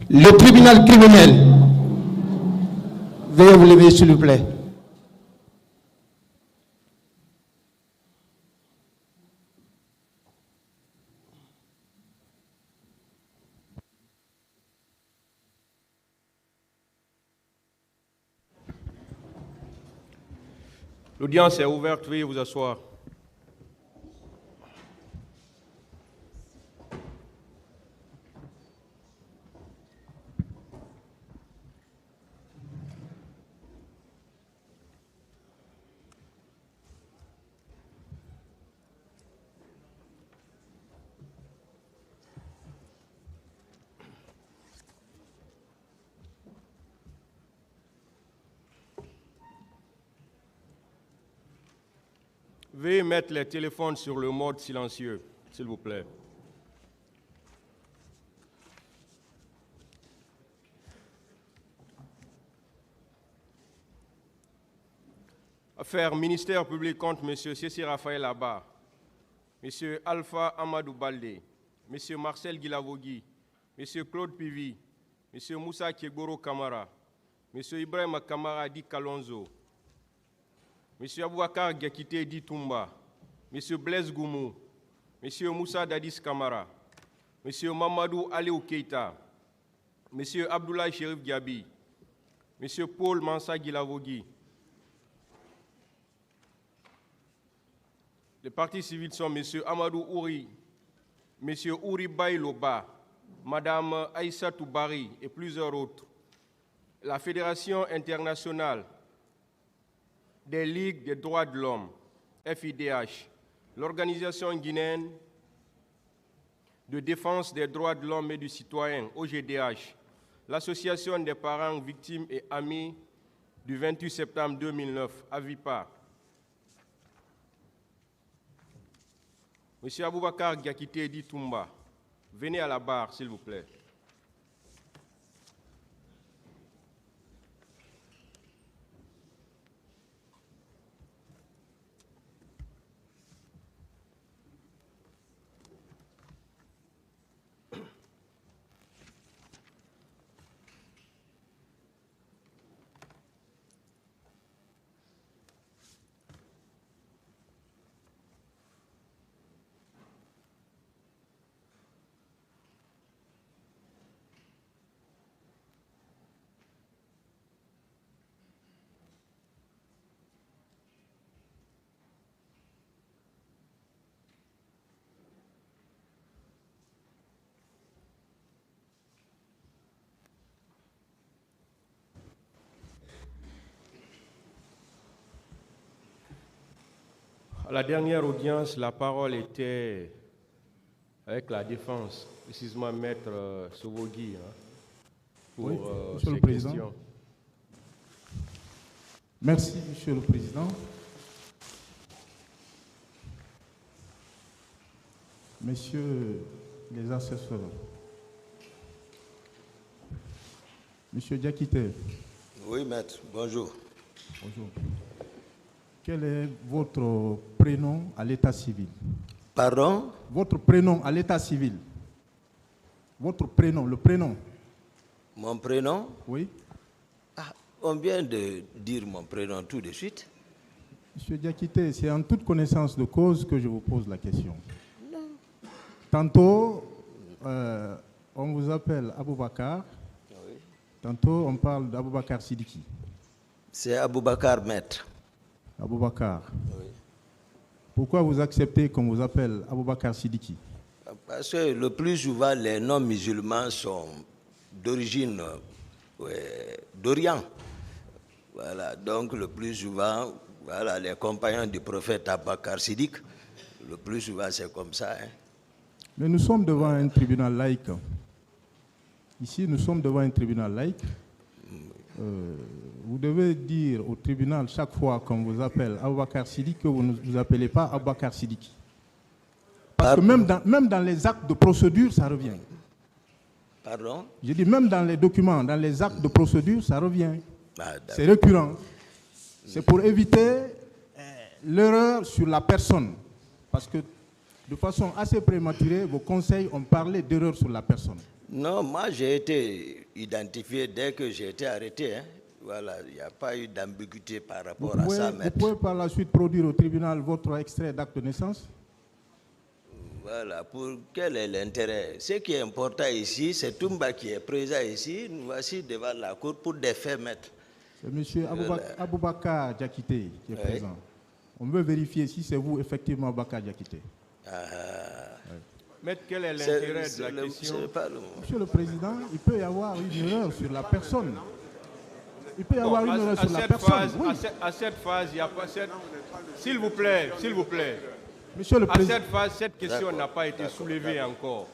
Le tribunal criminel, veuillez vous lever s'il vous plaît. L'audience est ouverte, veuillez vous asseoir. Veuillez mettre les téléphones sur le mode silencieux, s'il vous plaît. Affaire ministère public contre M. Cécile Raphaël Abba, M. Alpha Amadou Baldé, M. Marcel Guilavogui, M. Claude Pivi, M. Moussa Kiegoro Kamara, M. Ibrahim Kamara Di Kalonzo, M. Aboubakar Gakité Di Toumba, M. Blaise Goumou, M. Moussa Dadis Kamara, M. Mamadou Aliou Keita, M. Abdoulaye Chérif Diaby, M. Paul Mansa Guilavogui. Les partis civils sont M. Amadou Ouri, M. Ouri Baïloba, Mme Aïssa Toubari et plusieurs autres. La Fédération internationale des Ligues des droits de l'homme, FIDH, l'Organisation guinéenne de défense des droits de l'homme et du citoyen, OGDH, l'Association des parents victimes et amis du 28 septembre 2009, AVIPA, M. Aboubakar Gakité Di Toumba, venez à la barre, s'il vous plaît. À la dernière audience, la parole était avec la défense, précisément Maître Sovogui, pour oui, Monsieur le Président. Questions. Merci, Monsieur le Président. Messieurs les assesseurs, Monsieur Diakité. Oui, maître, bonjour. Bonjour. Quel est votre prénom à l'état civil? Pardon? Votre prénom à l'état civil. Votre prénom, le prénom. Mon prénom? Oui. Ah, on vient de dire mon prénom tout de suite. Monsieur Diakité, c'est en toute connaissance de cause que je vous pose la question. Non. Tantôt, on vous appelle Aboubakar. Oui. Tantôt, on parle d'Aboubakar Sidiki. C'est Aboubakar, maître. Aboubakar. Oui. Pourquoi vous acceptez qu'on vous appelle Aboubakar Sidiki? Parce que le plus souvent, les noms musulmans sont d'origine d'Orient. Voilà, donc le plus souvent, voilà, les compagnons du prophète Aboubakar Siddiq, le plus souvent c'est comme ça. Hein. Mais nous sommes devant un tribunal laïque. Ici, nous sommes devant un tribunal laïque. Vous devez dire au tribunal chaque fois qu'on vous appelle Aboubakar Sidiki que vous ne vous appelez pas Aboubakar Sidiki. Parce que même dans les actes de procédure, ça revient. Pardon? Je dis même dans les documents, dans les actes de procédure, ça revient. Ah, c'est récurrent. C'est pour éviter l'erreur sur la personne. Parce que de façon assez prématurée, vos conseils ont parlé d'erreur sur la personne. Non, moi j'ai été identifié dès que j'ai été arrêté. Hein. Voilà, il n'y a pas eu d'ambiguïté par rapport à ça, Vous maître. pouvez par la suite produire au tribunal votre extrait d'acte de naissance? Voilà, pour quel est l'intérêt? Ce qui est important ici, c'est Toumba qui est présent ici. Nous voici devant la cour pour des faits, maître. C'est M. Aboubakar Diakité qui est présent. On veut vérifier si c'est vous, effectivement, Aboubakar Diakité. Maître, quel est l'intérêt de la question? Monsieur le Président, il peut y avoir une erreur sur la personne. Il peut y avoir une erreur sur la personne. Oui. À cette phase, il n'y a pas cette... S'il vous plaît, Monsieur le à Président. cette phase, cette question n'a pas été soulevée encore.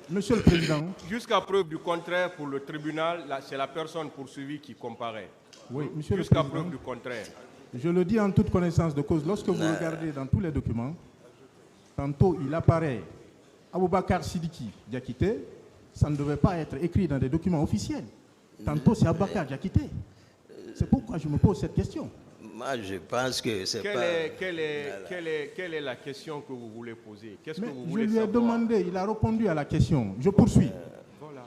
Monsieur le Président. Jusqu'à preuve du contraire, pour le tribunal, c'est la personne poursuivie qui comparaît. Oui, Monsieur le Jusqu'à Président. preuve du contraire. Je le dis en toute connaissance de cause. Lorsque vous regardez dans tous les documents, tantôt il apparaît Aboubakar Sidiki Diakité. Ça ne devait pas être écrit dans des documents officiels. Tantôt c'est Aboubakar Diakité. C'est pourquoi je me pose cette question. Moi, je pense que c'est pas... Quelle est la question que vous voulez poser? Qu'est-ce que vous Je voulez lui ai savoir? demandé, il a répondu à la question. Je poursuis. Voilà.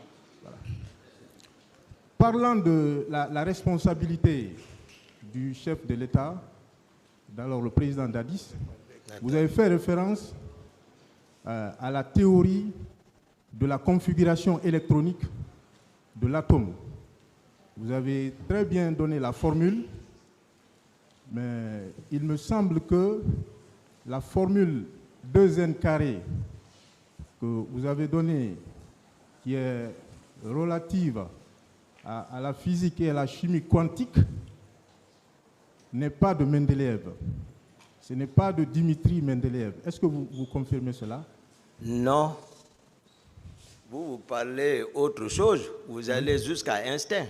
Parlant de la responsabilité du chef de l'État, d'alors le président Dadis, vous avez fait référence à la théorie de la configuration électronique de l'atome. Vous avez très bien donné la formule, mais il me semble que la formule 2n carré que vous avez donnée, qui est relative à la physique et à la chimie quantique, n'est pas de Mendeleïev. Ce n'est pas de Dimitri Mendeleïev. Est-ce que vous confirmez cela? Non. Vous parlez autre chose. Vous allez jusqu'à Einstein.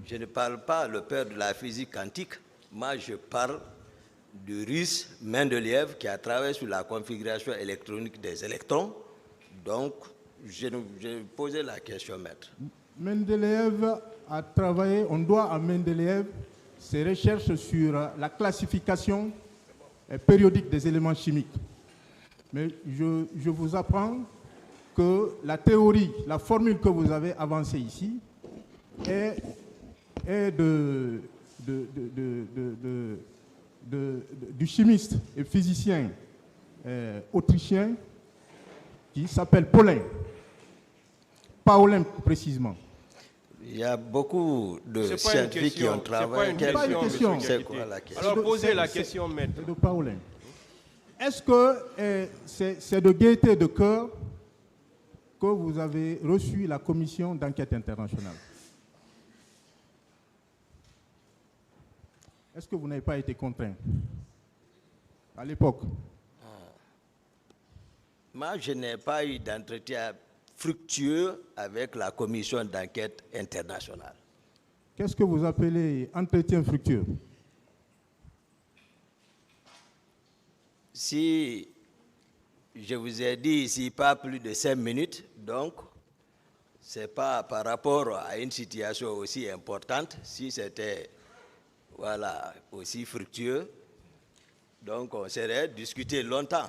Je ne parle pas le père de la physique quantique. Moi, je parle du russe Mendeleïev qui a travaillé sur la configuration électronique des électrons. Donc, j'ai posé la question, maître. Mendeleïev a travaillé, on doit à Mendeleïev ses recherches sur la classification périodique des éléments chimiques. Mais je vous apprends que la théorie, la formule que vous avez avancée ici est du chimiste et physicien autrichien qui s'appelle Paulin précisément. Il y a beaucoup de scientifiques qui ont travaillé. C'est pas une question. C'est quoi la question? Alors posez la question, maître. C'est de Paulin. Est-ce que c'est de gaieté de cœur que vous avez reçu la commission d'enquête internationale? Est-ce que vous n'avez pas été contraint à l'époque? Moi, je n'ai pas eu d'entretien fructueux avec la commission d'enquête internationale. Qu'est-ce que vous appelez entretien fructueux? Si je vous ai dit ici pas plus de 5 minutes, donc ce n'est pas par rapport à une situation aussi importante, si c'était voilà, aussi fructueux, donc on serait discuté longtemps.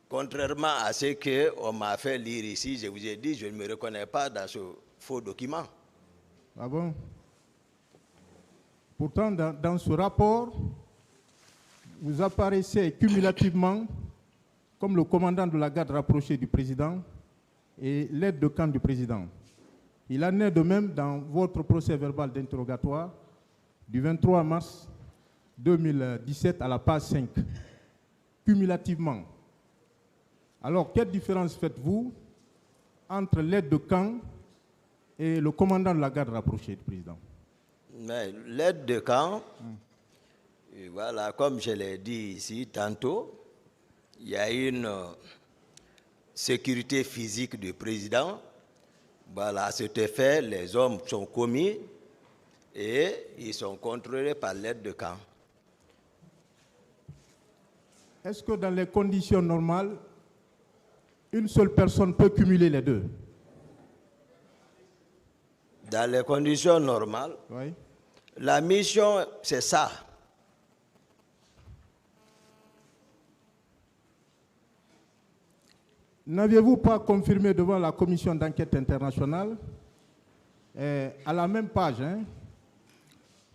Contrairement à ce qu'on m'a fait lire ici, je vous ai dit, je ne me reconnais pas dans ce faux document. Ah bon? Pourtant, dans ce rapport, vous apparaissez cumulativement comme le commandant de la garde rapprochée du président et l'aide de camp du président. Il en est de même dans votre procès verbal d'interrogatoire du 23 mars 2017 à la page 5, cumulativement. Alors, quelle différence faites-vous entre l'aide de camp et le commandant de la garde rapprochée du président? Mais l'aide de camp, voilà, comme je l'ai dit ici tantôt, il y a une sécurité physique du président. Voilà, à cet effet, les hommes sont commis et ils sont contrôlés par l'aide de camp. Est-ce que dans les conditions normales, une seule personne peut cumuler les deux? Dans les conditions normales, Oui. la mission, c'est ça. n'aviez-vous pas confirmé devant la commission d'enquête internationale, à la même page, hein,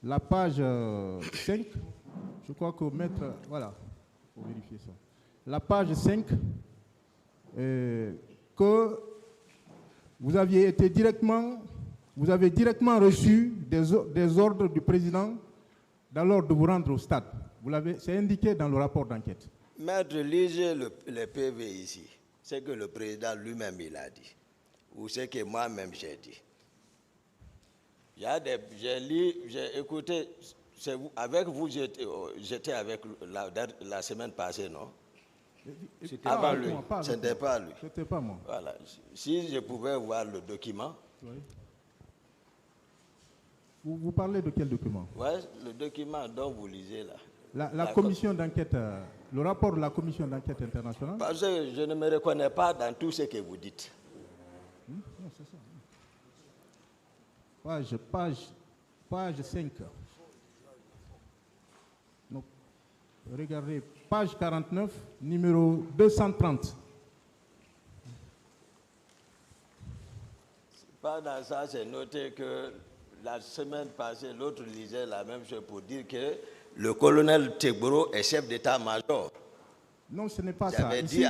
la page 5, je crois que maître, voilà, il faut vérifier ça. La page 5, que vous avez directement reçu des ordres du président dans l'ordre de vous rendre au stade. C'est indiqué dans le rapport d'enquête. Maître, lisez le PV ici. C'est que le président lui-même il a dit. Ou c'est que moi-même j'ai dit. J'ai lu, j'ai écouté. Avec vous, j'étais avec la semaine passée, non? C'était pas lui. Ce n'était pas lui. C'était pas moi. Voilà. Si je pouvais voir le document. Oui. Vous parlez de quel document? Oui, le document dont vous lisez là. La commission d'enquête, le rapport de la commission d'enquête internationale. Parce que je ne me reconnais pas dans tout ce que vous dites. Non, c'est ça. Page 5. Donc, regardez, page 49, numéro 230. Pas dans ça, c'est noté que la semaine passée, l'autre lisait la même chose pour dire que le colonel Tegboro est chef d'état-major. Non, ce n'est pas ça. Ici,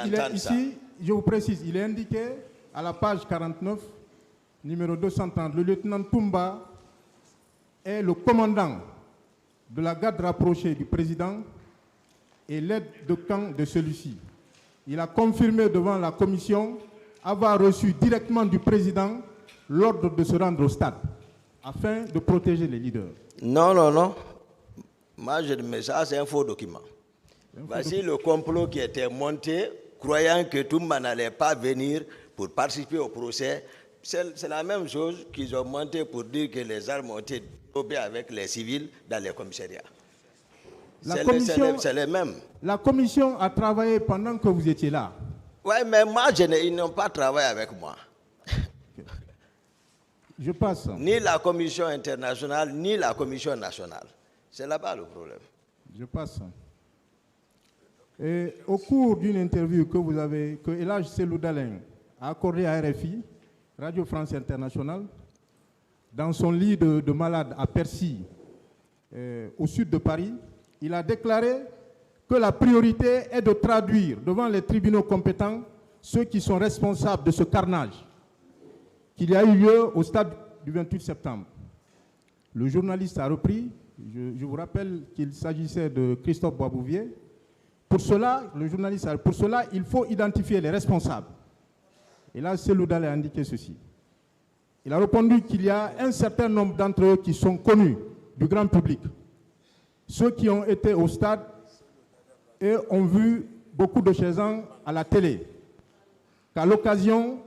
je vous précise, il est indiqué à la page 49, numéro 230, le lieutenant Toumba est le commandant de la garde rapprochée du président et l'aide de camp de celui-ci. Il a confirmé devant la commission avoir reçu directement du président l'ordre de se rendre au stade afin de protéger les leaders. Non. Moi, mais ça, c'est un faux document. Voici le complot qui était monté, croyant que Toumba n'allait pas venir pour participer au procès. C'est la même chose qu'ils ont monté pour dire que les armes ont été dérobées avec les civils dans les commissariats. C'est les mêmes. La commission a travaillé pendant que vous étiez là. Oui, mais moi, ils n'ont pas travaillé avec moi. Je passe. Ni la commission internationale, ni la commission nationale. C'est là-bas le problème. Je passe. Et au cours d'une interview que Elhadji Cellou Dalein a accordée à RFI, Radio France Internationale, dans son lit de malade à Percy, au sud de Paris, il a déclaré que la priorité est de traduire devant les tribunaux compétents ceux qui sont responsables de ce carnage qu'il y a eu lieu au stade du 28 septembre. Le journaliste a repris, je vous rappelle qu'il s'agissait de Christophe Boisbouvier. Pour cela, il faut identifier les responsables. Et là, Cellou Dalein a indiqué ceci. Il a répondu qu'il y a un certain nombre d'entre eux qui sont connus du grand public. Ceux qui ont été au stade et ont vu beaucoup de ces gens à la télé, qu'à l'occasion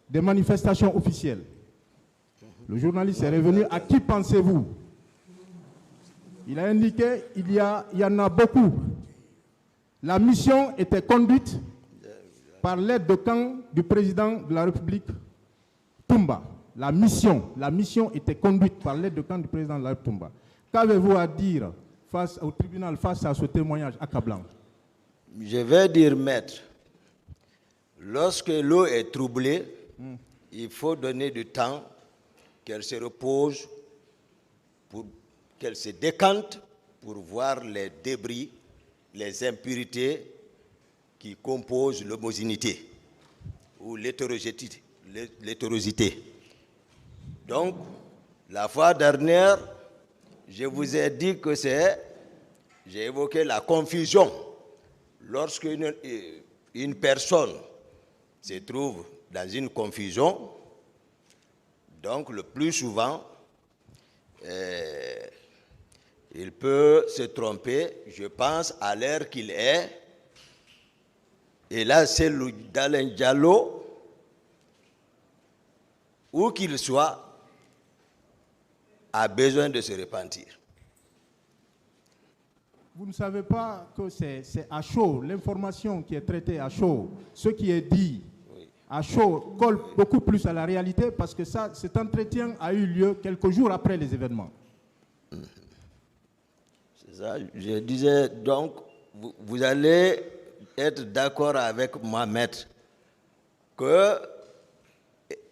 des manifestations officielles. Le journaliste est revenu. À qui pensez-vous? Il a indiqué qu'il y en a beaucoup. La mission était conduite par l'aide de camp du président de la République, Toumba. La mission était conduite par l'aide de camp du président de la République, Toumba. Qu'avez-vous à dire face au tribunal, face à ce témoignage accablant? Je vais dire, maître, lorsque l'eau est troublée, il faut donner du temps qu'elle se repose, pour qu'elle se décante pour voir les débris, les impurités qui composent l'homogénéité ou l'hétérogénéité. Donc, la fois dernière, je vous ai dit que j'ai évoqué la confusion. Lorsque une personne se trouve dans une confusion, donc le plus souvent, il peut se tromper, je pense, à l'heure qu'il est. Et là, c'est Dalein Diallo, où qu'il soit, a besoin de se repentir. Vous ne savez pas que c'est à chaud, l'information qui est traitée à chaud, ce qui est dit à chaud colle beaucoup plus à la réalité parce que cet entretien a eu lieu quelques jours après les événements. C'est ça, je disais donc, vous allez être d'accord avec moi, maître, qu'il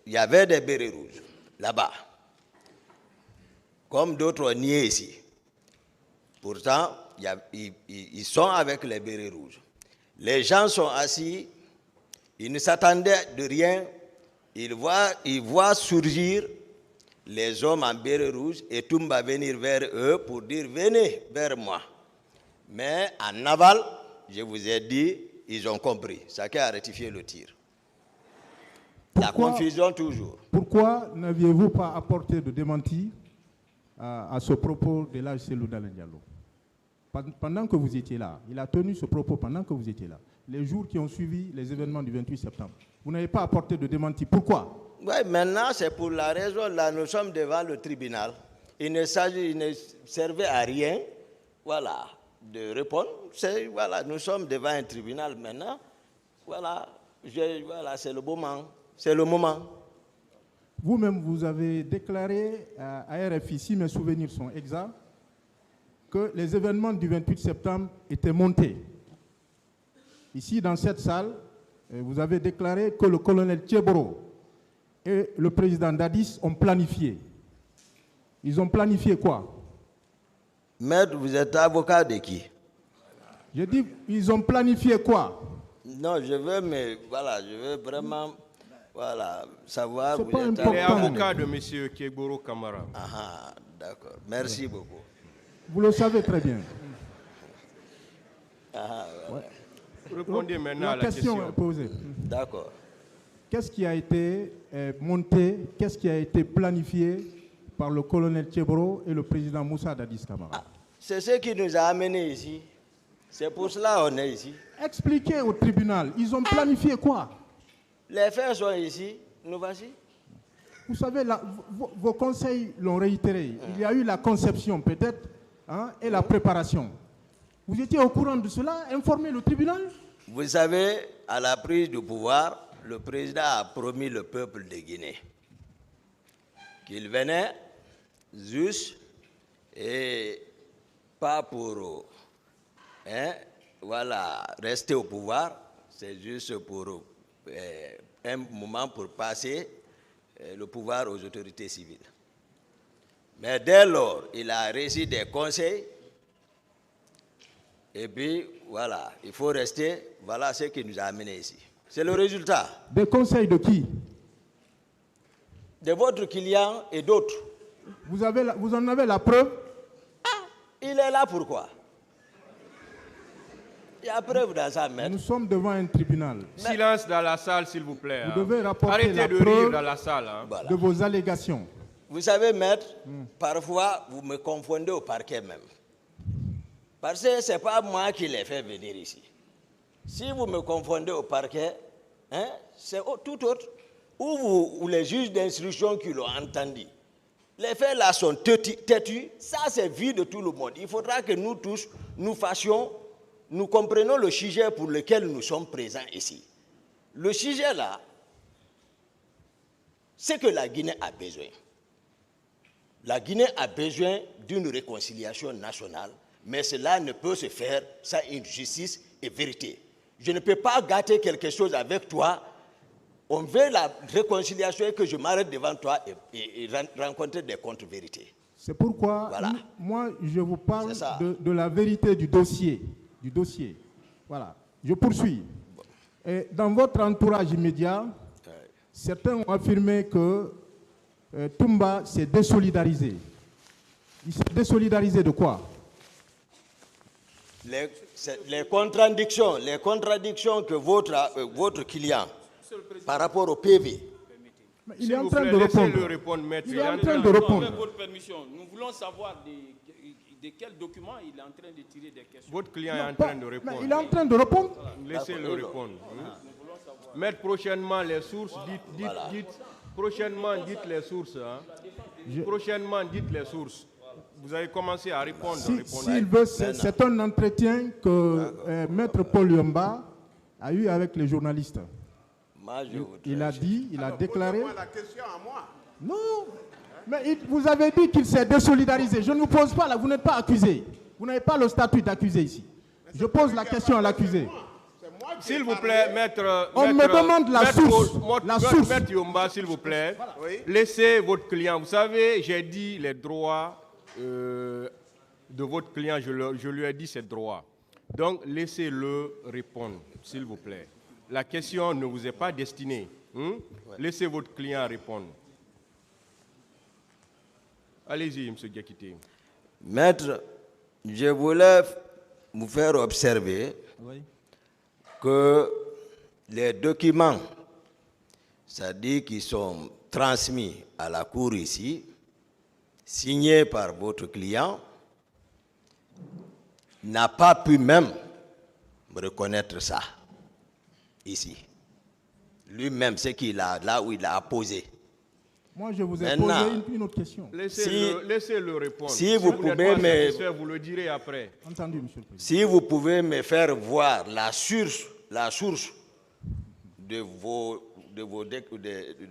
y avait des bérets rouges là-bas, comme d'autres ont nié ici. Pourtant, ils sont avec les bérets rouges. Les gens sont assis, ils ne s'attendaient de rien, ils voient surgir les hommes en béret rouge et Toumba venir vers eux pour dire « venez vers moi ». Mais en aval, je vous ai dit, ils ont compris. Chacun a rectifié le tir. La confusion toujours. Pourquoi n'aviez-vous pas apporté de démenti à ce propos de l'âge Cellou Dalein Diallo? Pendant que vous étiez là, il a tenu ce propos pendant que vous étiez là, les jours qui ont suivi les événements du 28 septembre. Vous n'avez pas apporté de démenti. Pourquoi? Oui, maintenant, c'est pour la raison, là, nous sommes devant le tribunal. Il ne servait à rien, voilà, de répondre. Voilà, nous sommes devant un tribunal maintenant. Voilà, c'est le moment. C'est le moment. Vous-même, vous avez déclaré à RFI, si mes souvenirs sont exacts, que les événements du 28 septembre étaient montés. Ici, dans cette salle, vous avez déclaré que le colonel Tchéboro et le président Dadis ont planifié. Ils ont planifié quoi? Maître, vous êtes avocat de qui? Je dis, ils ont planifié quoi? Non, je veux vraiment savoir. C'est pas Il est important. avocat de M. Kegboro Kamara. Ah, d'accord. Merci beaucoup. Vous le savez très bien. Répondez maintenant à La la question question. est posée. D'accord. Qu'est-ce qui a été monté, qu'est-ce qui a été planifié par le colonel Tchéboro et le président Moussa Dadis Camara? C'est ce qui nous a amenés ici. C'est pour cela qu'on est ici. Expliquez au tribunal, ils ont planifié quoi? Les faits sont ici, nous voici. Vous savez, vos conseils l'ont réitéré. Il y a eu la conception peut-être et la préparation. Vous étiez au courant de cela? Informez le tribunal? Vous savez, à la prise du pouvoir, le président a promis le peuple de Guinée qu'il venait juste et pas pour rester au pouvoir, c'est juste pour un moment pour passer le pouvoir aux autorités civiles. Mais dès lors, il a reçu des conseils et puis voilà, il faut rester, voilà ce qui nous a amenés ici. C'est le résultat. Des conseils de qui? De votre client et d'autres. Vous en avez la preuve? Il est là pourquoi? Il y a preuve dans sa main. Nous sommes devant un tribunal. Silence dans la salle, s'il vous plaît. Vous devez rapporter Arrêtez la de preuve rire dans la salle. Voilà. de vos allégations. Vous savez, maître, parfois, vous me confondez au parquet même. Parce que ce n'est pas moi qui l'ai fait venir ici. Si vous me confondez au parquet, c'est tout autre. Ou les juges d'instruction qui l'ont entendu. Les faits là sont têtus. Ça, c'est vu de tout le monde. Il faudra que nous tous, nous comprenions le sujet pour lequel nous sommes présents ici. Le sujet là, c'est que la Guinée a besoin. La Guinée a besoin d'une réconciliation nationale, mais cela ne peut se faire sans une justice et vérité. Je ne peux pas gâter quelque chose avec toi. On veut la réconciliation et que je m'arrête devant toi et rencontrer des contre-vérités. C'est pourquoi, Voilà. moi, je vous parle de la vérité du dossier. Voilà. Je poursuis. Et dans votre entourage immédiat, certains ont affirmé que Toumba s'est désolidarisé. Il s'est désolidarisé de quoi? Les contradictions que votre client, par rapport au PV. Mais il est en train de répondre. Maître. Il est en train de répondre. Avec votre permission, nous voulons savoir de quel document il est en train de tirer des questions. Votre client est en train de répondre. Mais il est en train de répondre. Laissez-le répondre. Maître, prochainement, les sources, prochainement, dites les sources. Prochainement, dites les sources. Vous avez commencé à répondre. S'il veut, c'est un entretien que Maître Paul Yomba a eu avec les journalistes. Il a dit, il a déclaré... Posez-moi la question à moi. Non, mais vous avez dit qu'il s'est désolidarisé. Je ne vous pose pas là, vous n'êtes pas accusé. Vous n'avez pas le statut d'accusé ici. Je pose la question à l'accusé. S'il vous plaît, maître. On me demande la source. La source. Maître Yomba, s'il vous plaît. Voilà. Oui. Laissez votre client. Vous savez, j'ai dit les droits de votre client. Je lui ai dit ses droits. Donc, laissez-le répondre, s'il vous plaît. La question ne vous est pas destinée. Laissez votre client répondre. Allez-y, M. Diakité. Maître, je voulais vous faire observer que les documents, c'est-à-dire qui sont transmis à la Cour ici, signés par votre client, n'a pas pu même reconnaître ça, ici. Lui-même, c'est qu'il a là où il a posé. Moi, je vous ai Maintenant, posé une autre question. Laissez-le répondre. Si vous pouvez n'êtes pas me... satisfait, vous le direz après. Entendu, Monsieur le Président. Si vous pouvez me faire voir la source de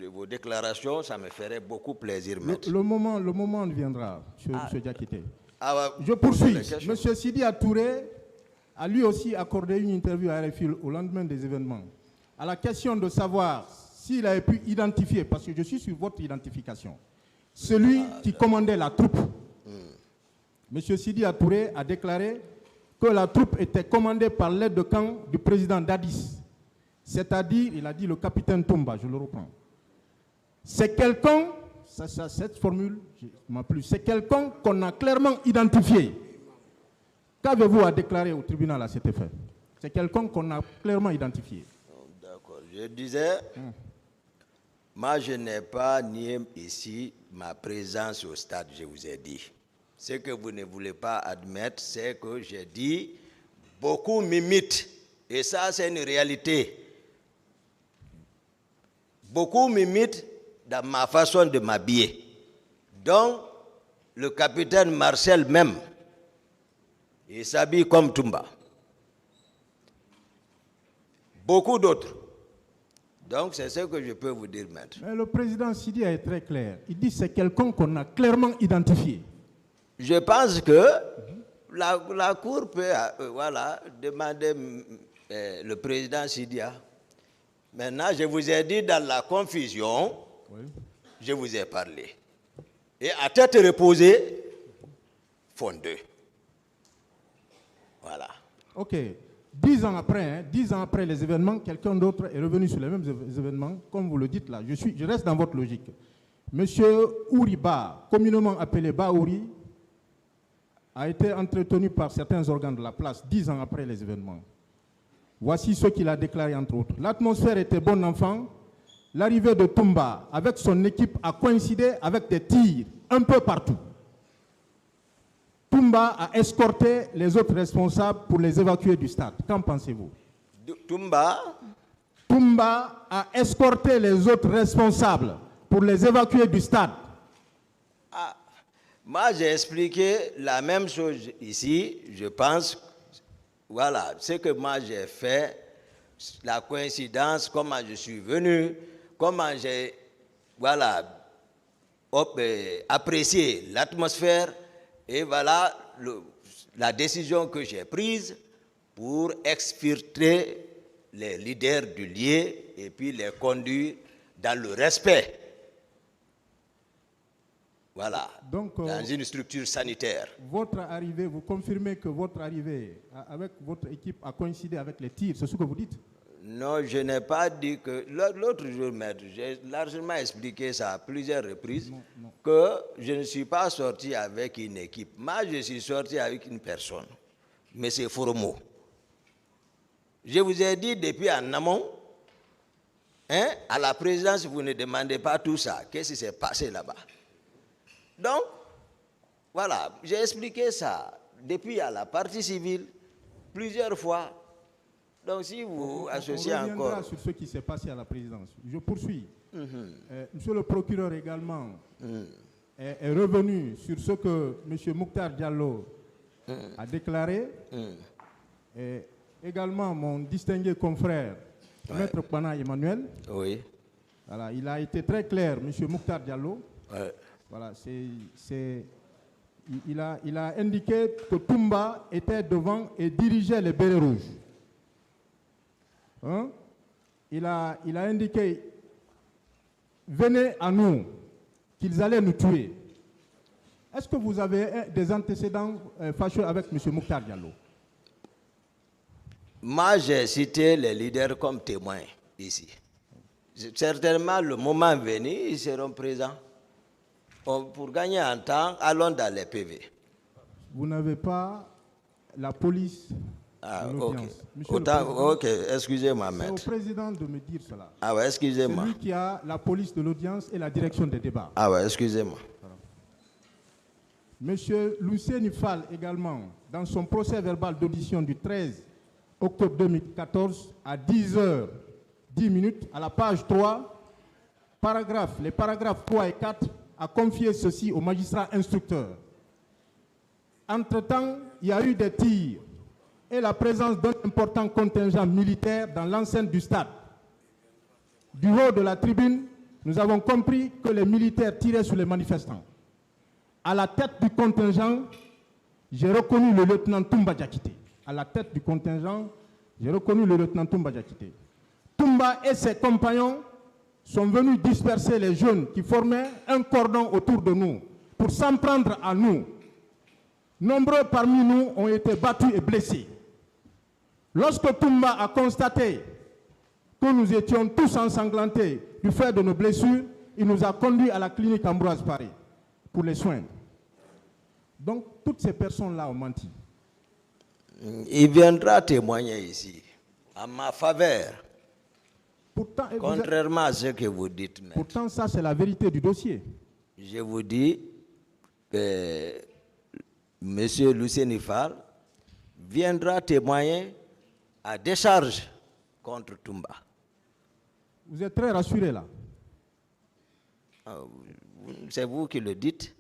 vos déclarations, ça me ferait beaucoup plaisir, maître. Le moment viendra, M. Diakité. Je posez poursuis. la question. M. Sidi Touré a lui aussi accordé une interview à RFI au lendemain des événements. À la question de savoir s'il avait pu identifier, parce que je suis sur votre identification, celui qui commandait la troupe. M. Sidi Touré a déclaré que la troupe était commandée par l'aide de camp du président Dadis. C'est-à-dire, il a dit le capitaine Toumba, je le reprends. C'est quelqu'un, cette formule m'a plu, c'est quelqu'un qu'on a clairement identifié. Qu'avez-vous à déclarer au tribunal à cet effet? C'est quelqu'un qu'on a clairement identifié. D'accord. Je disais, moi je n'ai pas nié ici ma présence au stade, je vous ai dit. Ce que vous ne voulez pas admettre, c'est que j'ai dit, beaucoup m'imitent. Et ça, c'est une réalité. Beaucoup m'imitent dans ma façon de m'habiller. Donc, le capitaine Marcel même, il s'habille comme Toumba. Beaucoup d'autres. Donc, c'est ce que je peux vous dire, maître. Mais le président Sidi est très clair. Il dit que c'est quelqu'un qu'on a clairement identifié. Je pense que la Cour peut demander le président Sidia. Maintenant, je vous ai dit dans la confusion, je vous ai parlé. Et à tête reposée, font deux. Voilà. Ok. 10 ans après les événements, quelqu'un d'autre est revenu sur les mêmes événements, comme vous le dites là. Je reste dans votre logique. Monsieur Ouriba, communément appelé Baouri, a été entretenu par certains organes de la place 10 ans après les événements. Voici ce qu'il a déclaré entre autres. L'atmosphère était bonne enfant. L'arrivée de Toumba avec son équipe a coïncidé avec des tirs un peu partout. Toumba a escorté les autres responsables pour les évacuer du stade. Qu'en pensez-vous? Toumba a escorté les autres responsables pour les évacuer du stade. Moi, j'ai expliqué la même chose ici. Je pense, voilà, ce que moi j'ai fait, la coïncidence, comment je suis venu, comment j'ai, voilà, apprécié l'atmosphère, et voilà la décision que j'ai prise pour exfiltrer les leaders du lieu et puis les conduire dans le respect. Voilà, donc, dans une structure sanitaire. Votre arrivée, vous confirmez que votre arrivée avec votre équipe a coïncidé avec les tirs, c'est ce que vous dites? Non, je n'ai pas dit que... L'autre jour, maître, j'ai largement expliqué ça à plusieurs reprises, que je ne suis pas sorti avec une équipe. Moi, je suis sorti avec une personne, M. Foromo. Je vous ai dit depuis en amont, à la présidence, vous ne demandez pas tout ça. Qu'est-ce qui s'est passé là-bas? Donc, voilà, j'ai expliqué ça depuis à la partie civile plusieurs fois. Donc, si vous associez encore... On reviendra sur ce qui s'est passé à la présidence. Je poursuis. Monsieur le procureur également est revenu sur ce que M. Mokhtar Diallo a déclaré. Et également, mon distingué confrère, Maître Pana Emmanuel. Oui. Voilà, il a été très clair, M. Mokhtar Diallo. Ouais. Voilà, il a indiqué que Toumba était devant et dirigeait les bérets rouges. hein, il a indiqué, venez à nous, qu'ils allaient nous tuer. Est-ce que vous avez des antécédents fâcheux avec M. Mokhtar Diallo? Moi, j'ai cité les leaders comme témoins ici. Certainement, le moment venu, ils seront présents. Pour gagner en temps, allons dans les PV. Vous n'avez pas la police de l'audience. Ok, excusez-moi, maître. C'est au président de me dire cela. Ah ouais, excusez-moi. C'est lui qui a la police de l'audience et la direction des débats. Ah ouais, excusez-moi. Monsieur Lucien Fall également, dans son procès verbal d'audition du 13 octobre 2014 à 10h10 à la page 3, les paragraphes 3 et 4, a confié ceci au magistrat instructeur. Entre-temps, il y a eu des tirs et la présence d'un important contingent militaire dans l'enceinte du stade. Du haut de la tribune, nous avons compris que les militaires tiraient sur les manifestants. À la tête du contingent, j'ai reconnu le lieutenant Toumba Diakité. À la tête du contingent, j'ai reconnu le lieutenant Toumba Diakité. Toumba et ses compagnons sont venus disperser les jeunes qui formaient un cordon autour de nous pour s'en prendre à nous. Nombreux parmi nous ont été battus et blessés. Lorsque Toumba a constaté que nous étions tous ensanglantés du fait de nos blessures, il nous a conduits à la clinique Ambroise Paré pour les soins. Donc, toutes ces personnes-là ont menti. Il viendra témoigner ici, en ma faveur. Pourtant, Contrairement à ce que vous dites, maître. Pourtant, ça, c'est la vérité du dossier. Je vous dis, M. Lucien Fall viendra témoigner à décharge contre Toumba. Vous êtes très rassuré là. C'est vous qui le dites.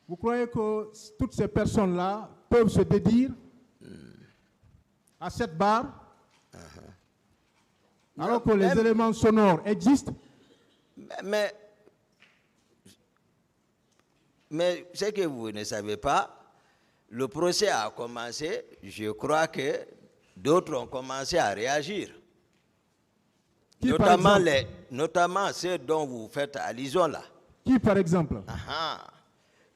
Vous croyez que toutes ces personnes-là peuvent se dédire à cette barre alors que les éléments sonores existent? Mais ce que vous ne savez pas, le procès a commencé, je crois que d'autres ont commencé à réagir. Notamment ceux dont vous faites allusion là. Qui par exemple?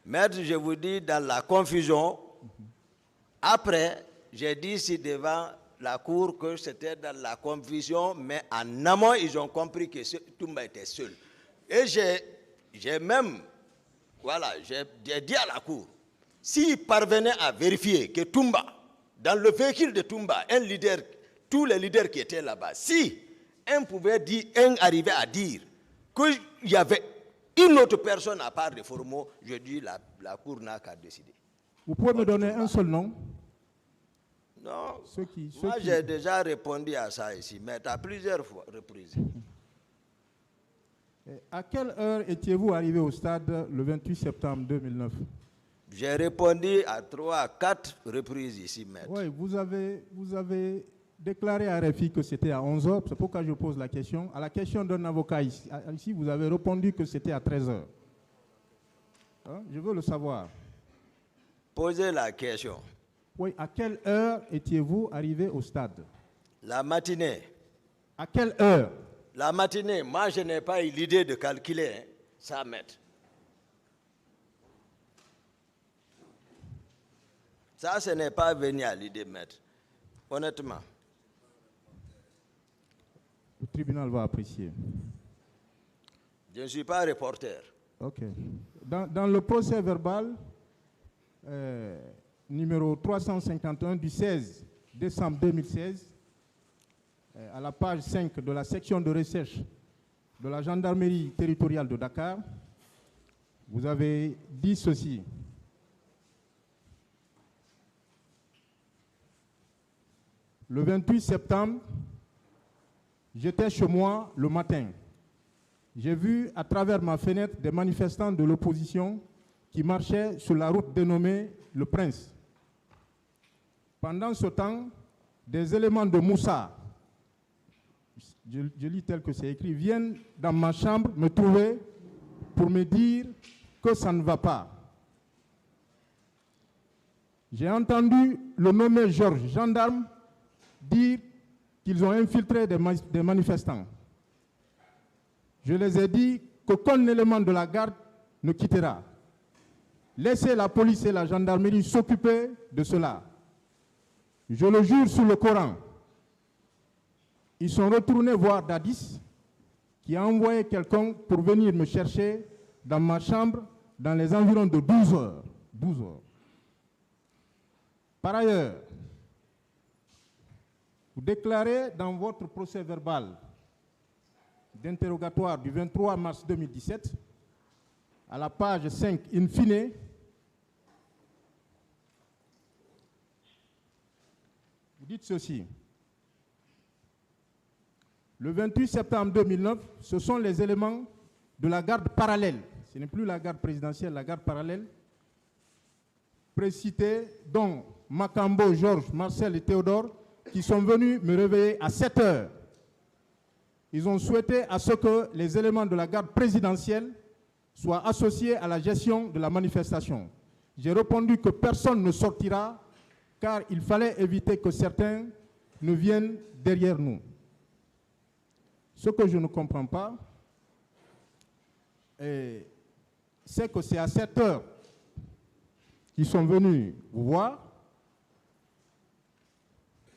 Maître, je vous dis, dans la confusion, après, j'ai dit ici devant la cour que c'était dans la confusion, mais en amont, ils ont compris que Toumba était seul. Et j'ai même, j'ai dit à la cour, s'ils parvenaient à vérifier que Toumba, dans le véhicule de Toumba, un leader, tous les leaders qui étaient là-bas, si un arrivait à dire qu'il y avait une autre personne à part de Formo, je dis la cour n'a qu'à décider. Vous pouvez me donner un seul nom? Non, moi j'ai déjà répondu à ça ici, mais à plusieurs reprises. À quelle heure étiez-vous arrivé au stade le 28 septembre 2009? J'ai répondu à 3 à 4 reprises ici, maître. Oui, vous avez déclaré à RFI que c'était à 11h, c'est pourquoi je pose la question. À la question d'un avocat ici, vous avez répondu que c'était à 13h. Je veux le savoir. Posez la question. Oui, à quelle heure étiez-vous arrivé au stade? La matinée. À quelle heure? La matinée, moi je n'ai pas eu l'idée de calculer ça, maître. Ça, ce n'est pas venu à l'idée, maître. Honnêtement. Le tribunal va apprécier. Je ne suis pas reporter. Ok. Dans le procès verbal numéro 351 du 16 décembre 2016, à la page 5 de la section de recherche de la gendarmerie territoriale de Dakar, vous avez dit ceci. Le 28 septembre, j'étais chez moi le matin. J'ai vu à travers ma fenêtre des manifestants de l'opposition qui marchaient sur la route dénommée Le Prince. Pendant ce temps, des éléments de Moussa, je lis tel que c'est écrit, viennent dans ma chambre me trouver pour me dire que ça ne va pas. J'ai entendu le nommé Georges, gendarme, dire qu'ils ont infiltré des manifestants. Je les ai dit qu'aucun élément de la garde ne quittera. Laissez la police et la gendarmerie s'occuper de cela. Je le jure sur le Coran. Ils sont retournés voir Dadis, qui a envoyé quelqu'un pour venir me chercher dans ma chambre dans les environs de 12 heures. 12 heures. Par ailleurs, vous déclarez dans votre procès verbal d'interrogatoire du 23 mars 2017, à la page 5 in fine, vous dites ceci. Le 28 septembre 2009, ce sont les éléments de la garde parallèle, ce n'est plus la garde présidentielle, la garde parallèle, précités, dont Makambo, Georges, Marcel et Théodore, qui sont venus me réveiller à 7 heures. Ils ont souhaité à ce que les éléments de la garde présidentielle soient associés à la gestion de la manifestation. J'ai répondu que personne ne sortira car il fallait éviter que certains ne viennent derrière nous. Ce que je ne comprends pas, c'est que c'est à 7 heures qu'ils sont venus vous voir,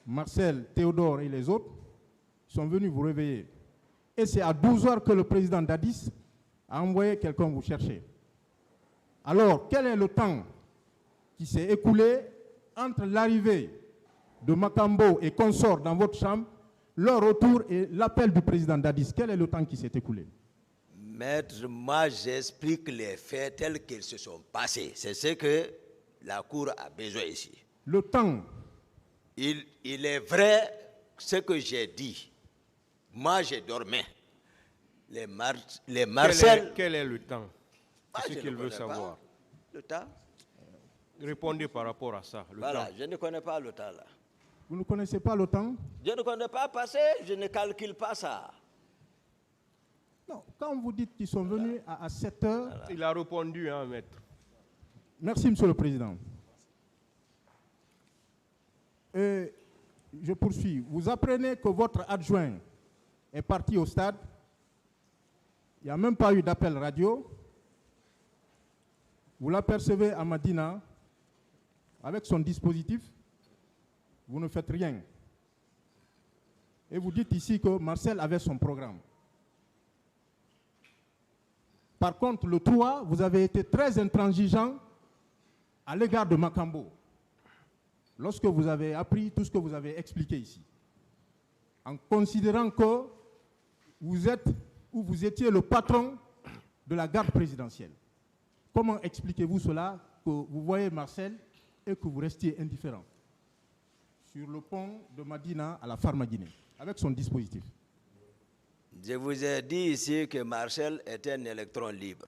Marcel, Théodore et les autres sont venus vous réveiller. Et c'est à 12 heures que le président Dadis a envoyé quelqu'un vous chercher. Alors, quel est le temps qui s'est écoulé entre l'arrivée de Makambo et consorts dans votre chambre, leur retour et l'appel du président Dadis? Quel est le temps qui s'est écoulé? Maître, moi j'explique les faits tels qu'ils se sont passés. C'est ce que la Cour a besoin ici. Le temps. Il est vrai ce que j'ai dit. Moi, je dormais. Les Marcel... Quel est le temps? Ah, C'est ce qu'il veut savoir. Le temps? Répondez par rapport à ça. Le Voilà, temps. je ne connais pas le temps là. Vous ne connaissez pas le temps? Je ne connais pas passé, je ne calcule pas ça. Non, quand vous dites qu'ils sont venus à 7 heures... Voilà. Il a répondu, hein, maître. Merci, Monsieur le Président. Et je poursuis. Vous apprenez que votre adjoint est parti au stade. Il n'y a même pas eu d'appel radio. Vous l'apercevez à Madina avec son dispositif. Vous ne faites rien. Et vous dites ici que Marcel avait son programme. Par contre, le 3, vous avez été très intransigeant à l'égard de Makambo, lorsque vous avez appris tout ce que vous avez expliqué ici, en considérant que vous êtes ou vous étiez le patron de la garde présidentielle. Comment expliquez-vous cela, que vous voyez Marcel et que vous restiez indifférent sur le pont de Madina à la Farmadine, avec son dispositif? Je vous ai dit ici que Marcel était un électron libre.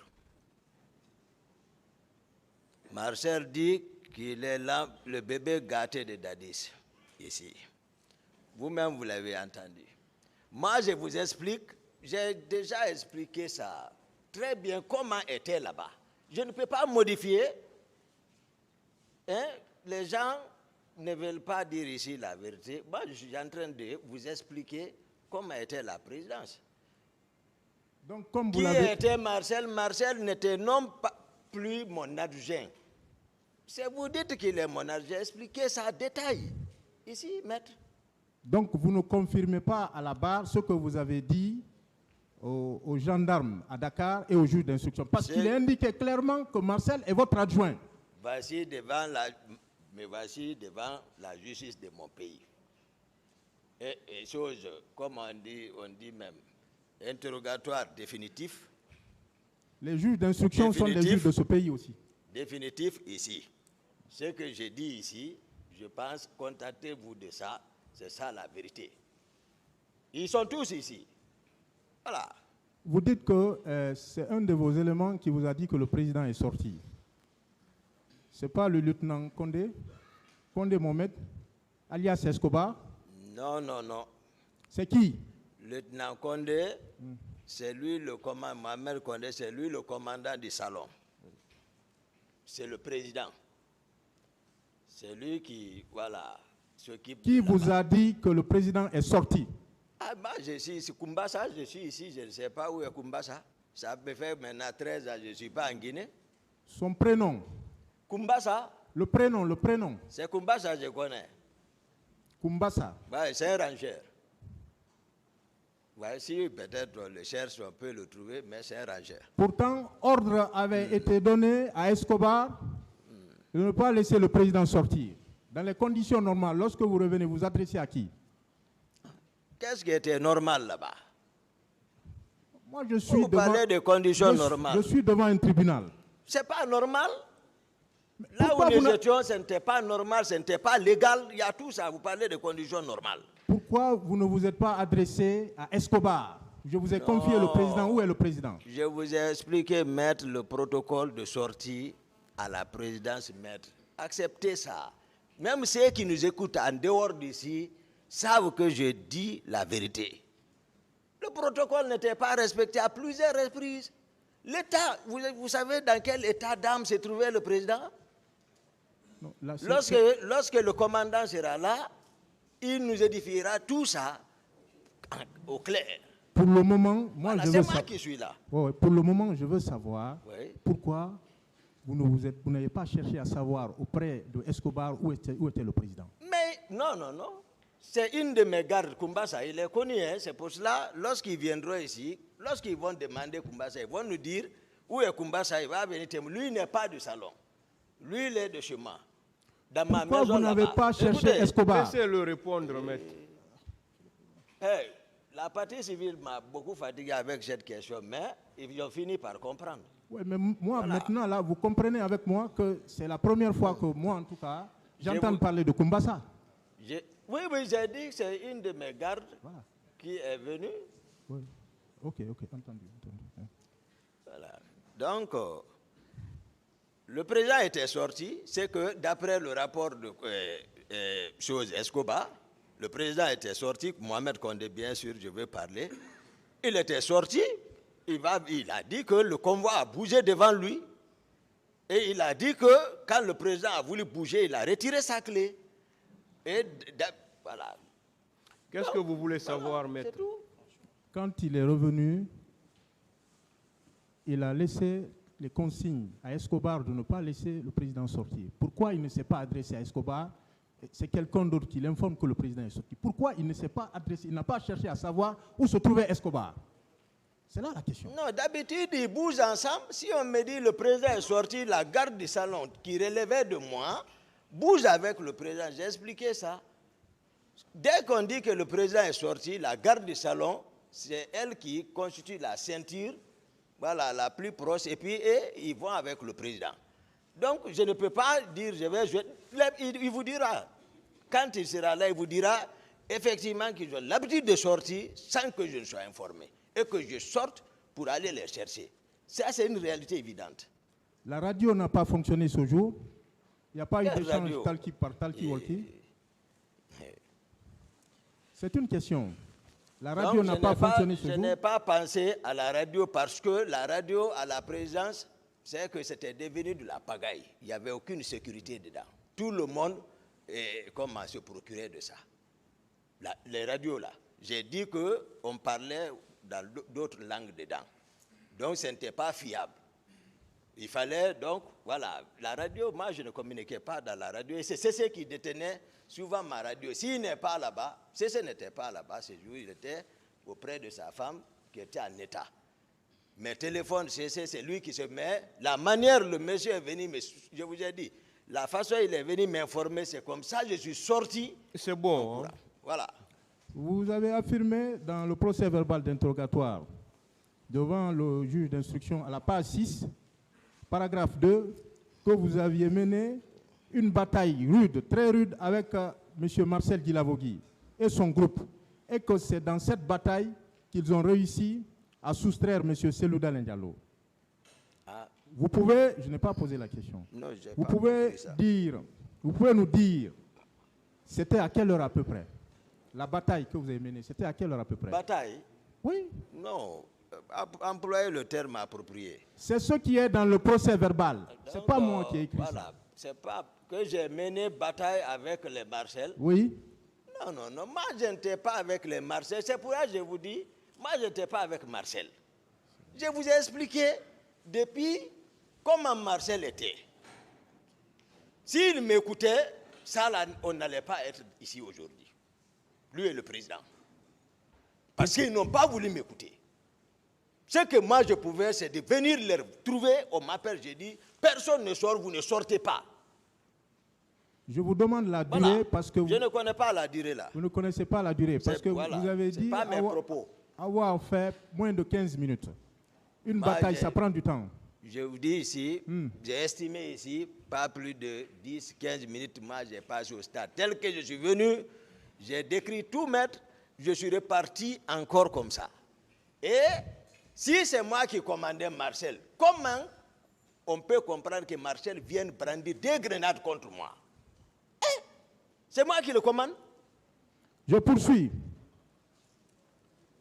Marcel dit qu'il est là, le bébé gâté de Dadis, ici. Vous-même, vous l'avez entendu. Moi, je vous explique, j'ai déjà expliqué ça très bien, comment était là-bas. Je ne peux pas modifier. Hein? Les gens ne veulent pas dire ici la vérité. Moi, je suis en train de vous expliquer comment était la présidence. Donc, comme vous Qui l'avez... était Marcel? Marcel n'était non pas plus mon adjoint. C'est vous dites qu'il est mon adjoint. J'ai expliqué ça en détail. Ici, maître. Donc, vous ne confirmez pas à la barre ce que vous avez dit aux gendarmes à Dakar et aux juges d'instruction. Parce qu'il est indiqué clairement que Marcel est votre adjoint. Voici devant la justice de mon pays. Et chose, comme on dit même, interrogatoire définitif. Les juges d'instruction sont des juges de ce pays aussi. Définitif ici. Ce que j'ai dit ici, je pense, contactez-vous de ça, c'est ça la vérité. Ils sont tous ici. Voilà. Vous dites que c'est un de vos éléments qui vous a dit que le président est sorti. Ce n'est pas le lieutenant Condé Mohamed, alias Escobar? Non, non, non. C'est qui? Lieutenant Condé, c'est lui le commandant, Mohamed Condé, c'est lui le commandant du salon. C'est le président. C'est lui qui, voilà, Qui vous a dit que le président est sorti? Ah, bah, je suis ici, Kumbasa, je suis ici, je ne sais pas où est Kumbasa. Ça me fait maintenant 13 ans, je ne suis pas en Guinée. Son prénom? Kumbasa? Le prénom. C'est Kumbasa, je connais. Kumbasa. Ouais, c'est un rangeur. Ouais, si peut-être on le cherche, on peut le trouver, mais c'est un rangeur. Pourtant, ordre avait été donné à Escobar de ne pas laisser le président sortir. Dans les conditions normales, lorsque vous revenez, vous adressez à qui? Qu'est-ce qui était normal là-bas? Moi, je suis Vous parlez de conditions normales. Je suis devant un tribunal. C'est pas normal. Là où Pourquoi nous étions, ce n'était pas normal, ce n'était pas légal. Il y a tout ça. Vous parlez de conditions normales. Pourquoi vous ne vous êtes pas adressé à Escobar? Je vous ai confié le président. Où est le président? Je vous ai expliqué, maître, le protocole de sortie à la présidence, maître. Acceptez ça. Même ceux qui nous écoutent en dehors d'ici savent que je dis la vérité. Le protocole n'était pas respecté à plusieurs reprises. L'État, vous savez dans quel état d'âme se trouvait le président? Non, là, Lorsque le commandant sera là, il nous édifiera tout ça au clair. Pour le moment, moi, Voilà, je veux c'est moi savoir. qui suis là. Ouais, pour le moment, je veux savoir Oui. pourquoi vous n'avez pas cherché à savoir auprès de Escobar où était le président. Mais non. C'est une de mes gardes, Kumbasa. Il est connu, hein, c'est pour cela, lorsqu'ils viendront ici, lorsqu'ils vont demander Kumbasa, ils vont nous dire où est Kumbasa, il va venir témoigner. Lui, il n'est pas du salon. Lui, il est de chez moi. Dans ma Pourquoi maison vous n'avez là-bas. pas cherché Écoutez, Escobar? Laissez-le répondre, maître. hey, la partie civile m'a beaucoup fatigué avec cette question, mais ils ont fini par comprendre. Oui, mais moi, Voilà. maintenant, là, vous comprenez avec moi que c'est la première fois que moi, en tout cas, j'entends parler de Kumbasa. Oui, j'ai dit que c'est une de mes gardes Voilà. qui est venue. Oui. Ok, entendu. Voilà. Donc, le président était sorti. C'est que d'après le rapport de chose Escobar, le président était sorti. Mohamed Condé, bien sûr, je veux parler. Il était sorti. Il a dit que le convoi a bougé devant lui. Et il a dit que quand le président a voulu bouger, il a retiré sa clé. Et voilà. Qu'est-ce que vous voulez savoir, maître? C'est tout. Quand il est revenu, il a laissé les consignes à Escobar de ne pas laisser le président sortir. Pourquoi il ne s'est pas adressé à Escobar? C'est quelqu'un d'autre qui l'informe que le président est sorti. Pourquoi il ne s'est pas adressé, il n'a pas cherché à savoir où se trouvait Escobar? C'est là la question. Non, d'habitude, ils bougent ensemble. Si on me dit le président est sorti, la garde du salon qui relevait de moi bouge avec le président. J'ai expliqué ça. Dès qu'on dit que le président est sorti, la garde du salon, c'est elle qui constitue la ceinture, voilà, la plus proche, et puis ils vont avec le président. Donc, je ne peux pas dire, il vous dira, quand il sera là, il vous dira effectivement qu'ils ont l'habitude de sortir sans que je ne sois informé, et que je sorte pour aller les chercher. Ça, c'est une réalité évidente. La radio n'a pas fonctionné ce jour. Il n'y a pas eu Quelle d'échange radio? talkie par talkie-walkie. C'est une question. La radio n'a pas fonctionné ce Je jour. n'ai pas pensé à la radio parce que la radio, à la présence, c'est que c'était devenu de la pagaille. Il n'y avait aucune sécurité dedans. Tout le monde comment se procurer de ça. Les radios là. J'ai dit qu'on parlait dans d'autres langues dedans. Donc ce n'était pas fiable. Il fallait donc, voilà, la radio, moi je ne communiquais pas dans la radio. Et c'est ce qui détenait souvent ma radio. S'il n'est pas là-bas, ce n'était pas là-bas, ce jour, il était auprès de sa femme qui était en état. Mes téléphones, c'est lui qui se met. La manière, le monsieur est venu, mais je vous ai dit, la façon il est venu m'informer, c'est comme ça, je suis sorti. C'est bon. Hein? Voilà. Vous avez affirmé dans le procès verbal d'interrogatoire devant le juge d'instruction à la page 6, paragraphe 2, que vous aviez mené une bataille rude, très rude, avec M. Marcel Guilavogui et son groupe, et que c'est dans cette bataille qu'ils ont réussi à soustraire M. Selouda Diallo. Ah. Vous pouvez, je n'ai pas posé la question, Non, j'ai vous pas pouvez compris ça. vous pouvez nous dire, c'était à quelle heure à peu près? La bataille que vous avez menée, c'était à quelle heure à peu près? Bataille? Oui. Non, employez le terme approprié. C'est ce qui est dans le procès verbal. Ce n'est pas moi qui ai écrit voilà. ça. c'est pas que j'ai mené bataille avec les Marcel. Oui. Non, non, non. Moi, je n'étais pas avec les Marcel. C'est pour ça que je vous dis, moi, je n'étais pas avec Marcel. Je vous ai expliqué depuis comment Marcel était. S'il m'écoutait, ça, là, on n'allait pas être ici aujourd'hui. Lui est le président. Parce qu'ils n'ont pas voulu m'écouter. Ce que moi, je pouvais, c'est de venir les trouver. On m'appelle, j'ai dit, personne ne sort, vous ne sortez pas. Je vous demande la durée Voilà. parce que je ne connais pas la durée là. vous ne connaissez pas la durée. Parce que Voilà. vous avez C'est dit pas mes propos. avoir fait moins de 15 minutes. Une Moi, bataille, ça prend du temps. Je vous dis ici, j'ai estimé ici, pas plus de 10-15 minutes, moi j'ai passé au stade. Tel que je suis venu, j'ai décrit tout mettre, je suis reparti encore comme ça. Et si c'est moi qui commandais Marcel, comment on peut comprendre que Marcel vienne brandir des grenades contre moi? C'est moi qui le commande. Je poursuis.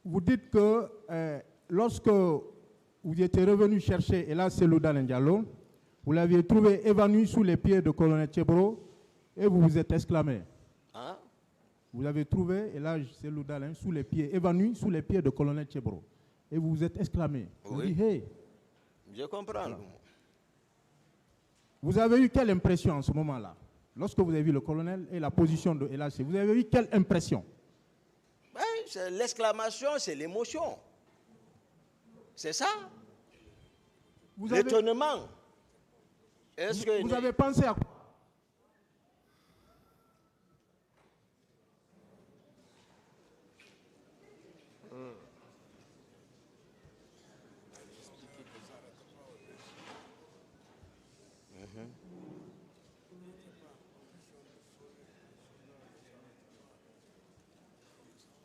Vous dites que lorsque vous étiez revenu chercher Ella Selouda Diallo, vous l'aviez trouvé évanoui sous les pieds de colonel Tchebro et vous vous êtes exclamé. Hein? Vous avez trouvé Ella Selouda sous les pieds, évanoui sous les pieds de colonel Tchebro. Et vous vous êtes exclamé. Vous Oui. dites, hey. Je comprends. Vous avez eu quelle impression en ce moment-là? Lorsque vous avez vu le colonel et la position de Ella, vous avez eu quelle impression? C'est l'exclamation, c'est l'émotion. C'est ça. L'étonnement. Est-ce que vous avez pensé à quoi?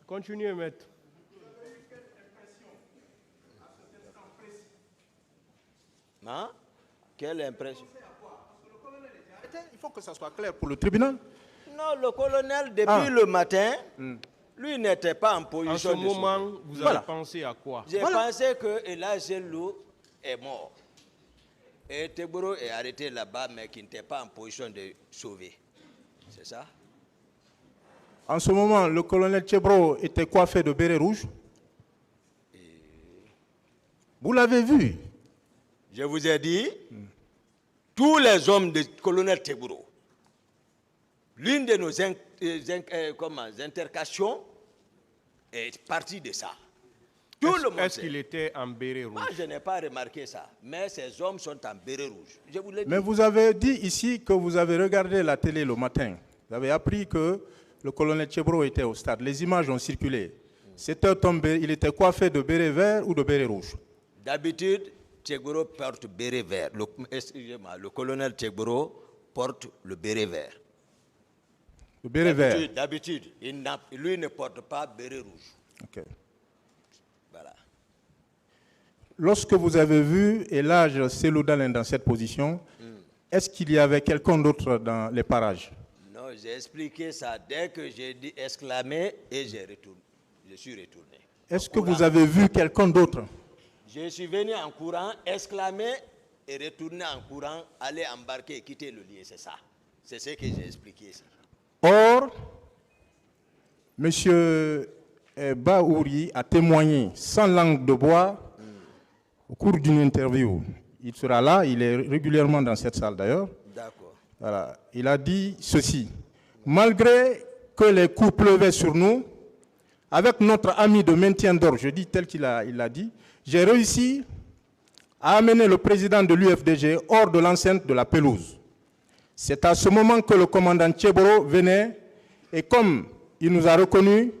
Continuez, maître. Hein? Quelle impression? Il faut que ça soit clair pour le tribunal. Non, le colonel, depuis le matin, lui n'était pas en En position ce de moment, sauver. vous Voilà. avez pensé à quoi? J'ai pensé que Ella Zelou est mort. Et Teboro est arrêté là-bas, mais qui n'était pas en position de sauver. C'est ça? En ce moment, le colonel Tchebro était coiffé de béret rouge. Vous l'avez vu. Je vous ai dit, tous les hommes du colonel Teboro, l'une de nos intercations est partie de ça. Tout le monde Est-ce sait. qu'il était en béret rouge? Moi, je n'ai pas remarqué ça, mais ces hommes sont en béret rouge. Je vous l'ai dit. Mais vous avez dit ici que vous avez regardé la télé le matin. Vous avez appris que le colonel Tchebro était au stade. Les images ont circulé. C'était tombé, il était coiffé de béret vert ou de béret rouge? D'habitude, Tchebro porte béret vert. Excusez-moi, le colonel Tchebro porte le béret vert. Le béret vert. D'habitude, lui ne porte pas béret rouge. Ok. Voilà. Lorsque vous avez vu Ella Selouda dans cette position, est-ce qu'il y avait quelqu'un d'autre dans les parages? Non, j'ai expliqué ça dès que j'ai dit exclamer et je suis retourné. Est-ce que vous avez vu quelqu'un d'autre? Je suis venu en courant, exclamer et retourner en courant, aller embarquer et quitter le lieu, c'est ça. C'est ce que j'ai expliqué ici. Or, M. Baouri a témoigné sans langue de bois au cours d'une interview. Il sera là, il est régulièrement dans cette salle d'ailleurs. D'accord. Voilà. Il a dit ceci. Malgré que les coups pleuvaient sur nous, avec notre ami de maintien d'ordre, je dis tel qu'il l'a dit, j'ai réussi à amener le président de l'UFDG hors de l'enceinte de la pelouse. C'est à ce moment que le commandant Tchebro venait et comme il nous a reconnus,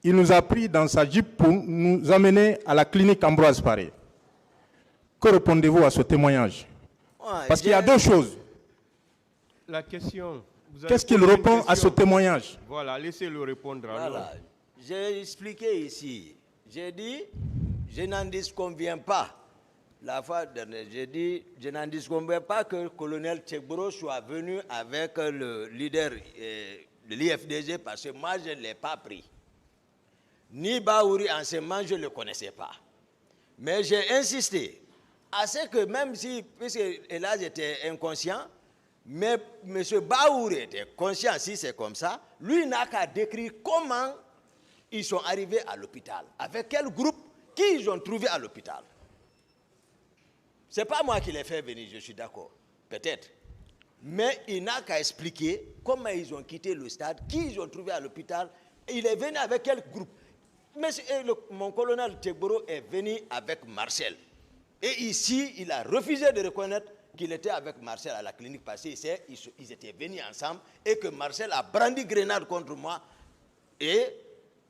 il nous a pris dans sa jeep pour nous amener à la clinique Ambroise Paré. Que répondez-vous à ce témoignage? Parce qu'il y a deux choses. La question. vous avez Qu'est-ce qu'il posé une répond à ce question. témoignage? Voilà, laissez-le répondre alors. Voilà. J'ai expliqué ici. J'ai dit, je n'en disconviens pas. La fois dernière, j'ai dit, je n'en disconviens pas que le colonel Tchebro soit venu avec le leader de l'IFDG parce que moi, je ne l'ai pas pris. Ni Baouri, en ce moment, je ne le connaissais pas. Mais j'ai insisté à ce que même si, puisque là j'étais inconscient, Mais M. Baour était conscient, si c'est comme ça, lui n'a qu'à décrire comment ils sont arrivés à l'hôpital. Avec quel groupe, qui ils ont trouvé à l'hôpital. Ce n'est pas moi qui les fait venir, je suis d'accord, peut-être. Mais il n'a qu'à expliquer comment ils ont quitté le stade, qui ils ont trouvé à l'hôpital. Il est venu avec quel groupe. Mon colonel Tchegboro est venu avec Marcel. Et ici, il a refusé de reconnaître qu'il était avec Marcel à la clinique parce qu'ils étaient venus ensemble et que Marcel a brandi grenade contre moi et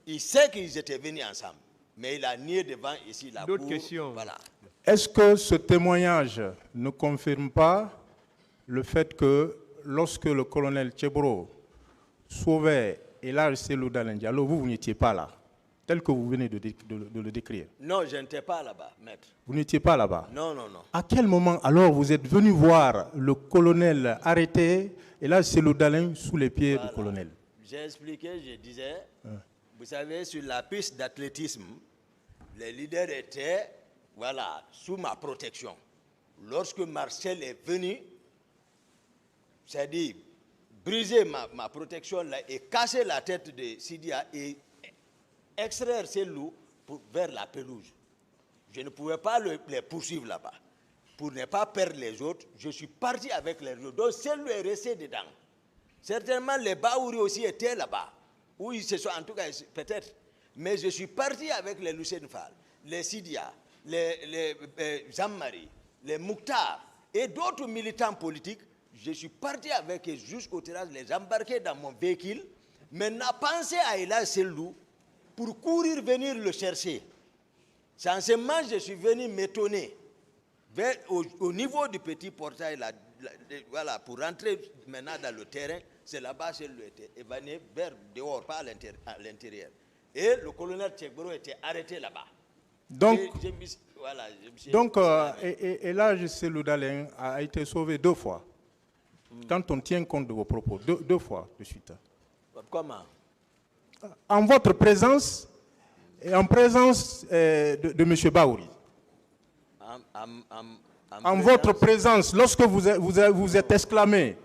il sait qu'ils étaient venus ensemble. Mais il a nié devant ici la cour. D'autres questions? Voilà. Est-ce que ce témoignage ne confirme pas le fait que lorsque le colonel Tchegboro sauvait Elhadji Cellou Dalein Diallo, vous n'étiez pas là, tel que vous venez de le décrire? Non, je n'étais pas là-bas, maître. Vous n'étiez pas là-bas? Non, non, non. À quel moment alors vous êtes venu voir le colonel arrêté Elhadji Cellou Dalein sous les pieds du colonel? J'ai expliqué, je disais, vous savez, sur la piste d'athlétisme, les leaders étaient, voilà, sous ma protection. Lorsque Marcel est venu, c'est-à-dire briser ma protection là et casser la tête de Sidia et extraire ces loups vers la pelouse. Je ne pouvais pas les poursuivre là-bas. Pour ne pas perdre les autres, je suis parti avec les autres. Donc, ces loups est resté dedans. Certainement, les Baouri aussi étaient là-bas. Ou ils se sont, en tout cas, peut-être. Mais je suis parti avec les Lucien Fall, les Sidia, les Jean-Marie, les Mouktar et d'autres militants politiques. Je suis parti avec eux jusqu'au terrasse, les embarquer dans mon véhicule. Maintenant, pensez à Elhadji Cellou pour courir venir le chercher. C'est en ce moment que je suis venu m'étonner. Au niveau du petit portail, voilà, pour rentrer maintenant dans le terrain, c'est là-bas que Cellou était évané vers dehors, pas à l'intérieur. Et le colonel Tchegboro était arrêté là-bas. Donc, donc Elhadji Cellou Dalein a été sauvé 2 fois. Quand on tient compte de vos propos, deux fois de suite. Comment? En votre présence et en présence de M. Baouri. En votre présence, lorsque vous êtes exclamé.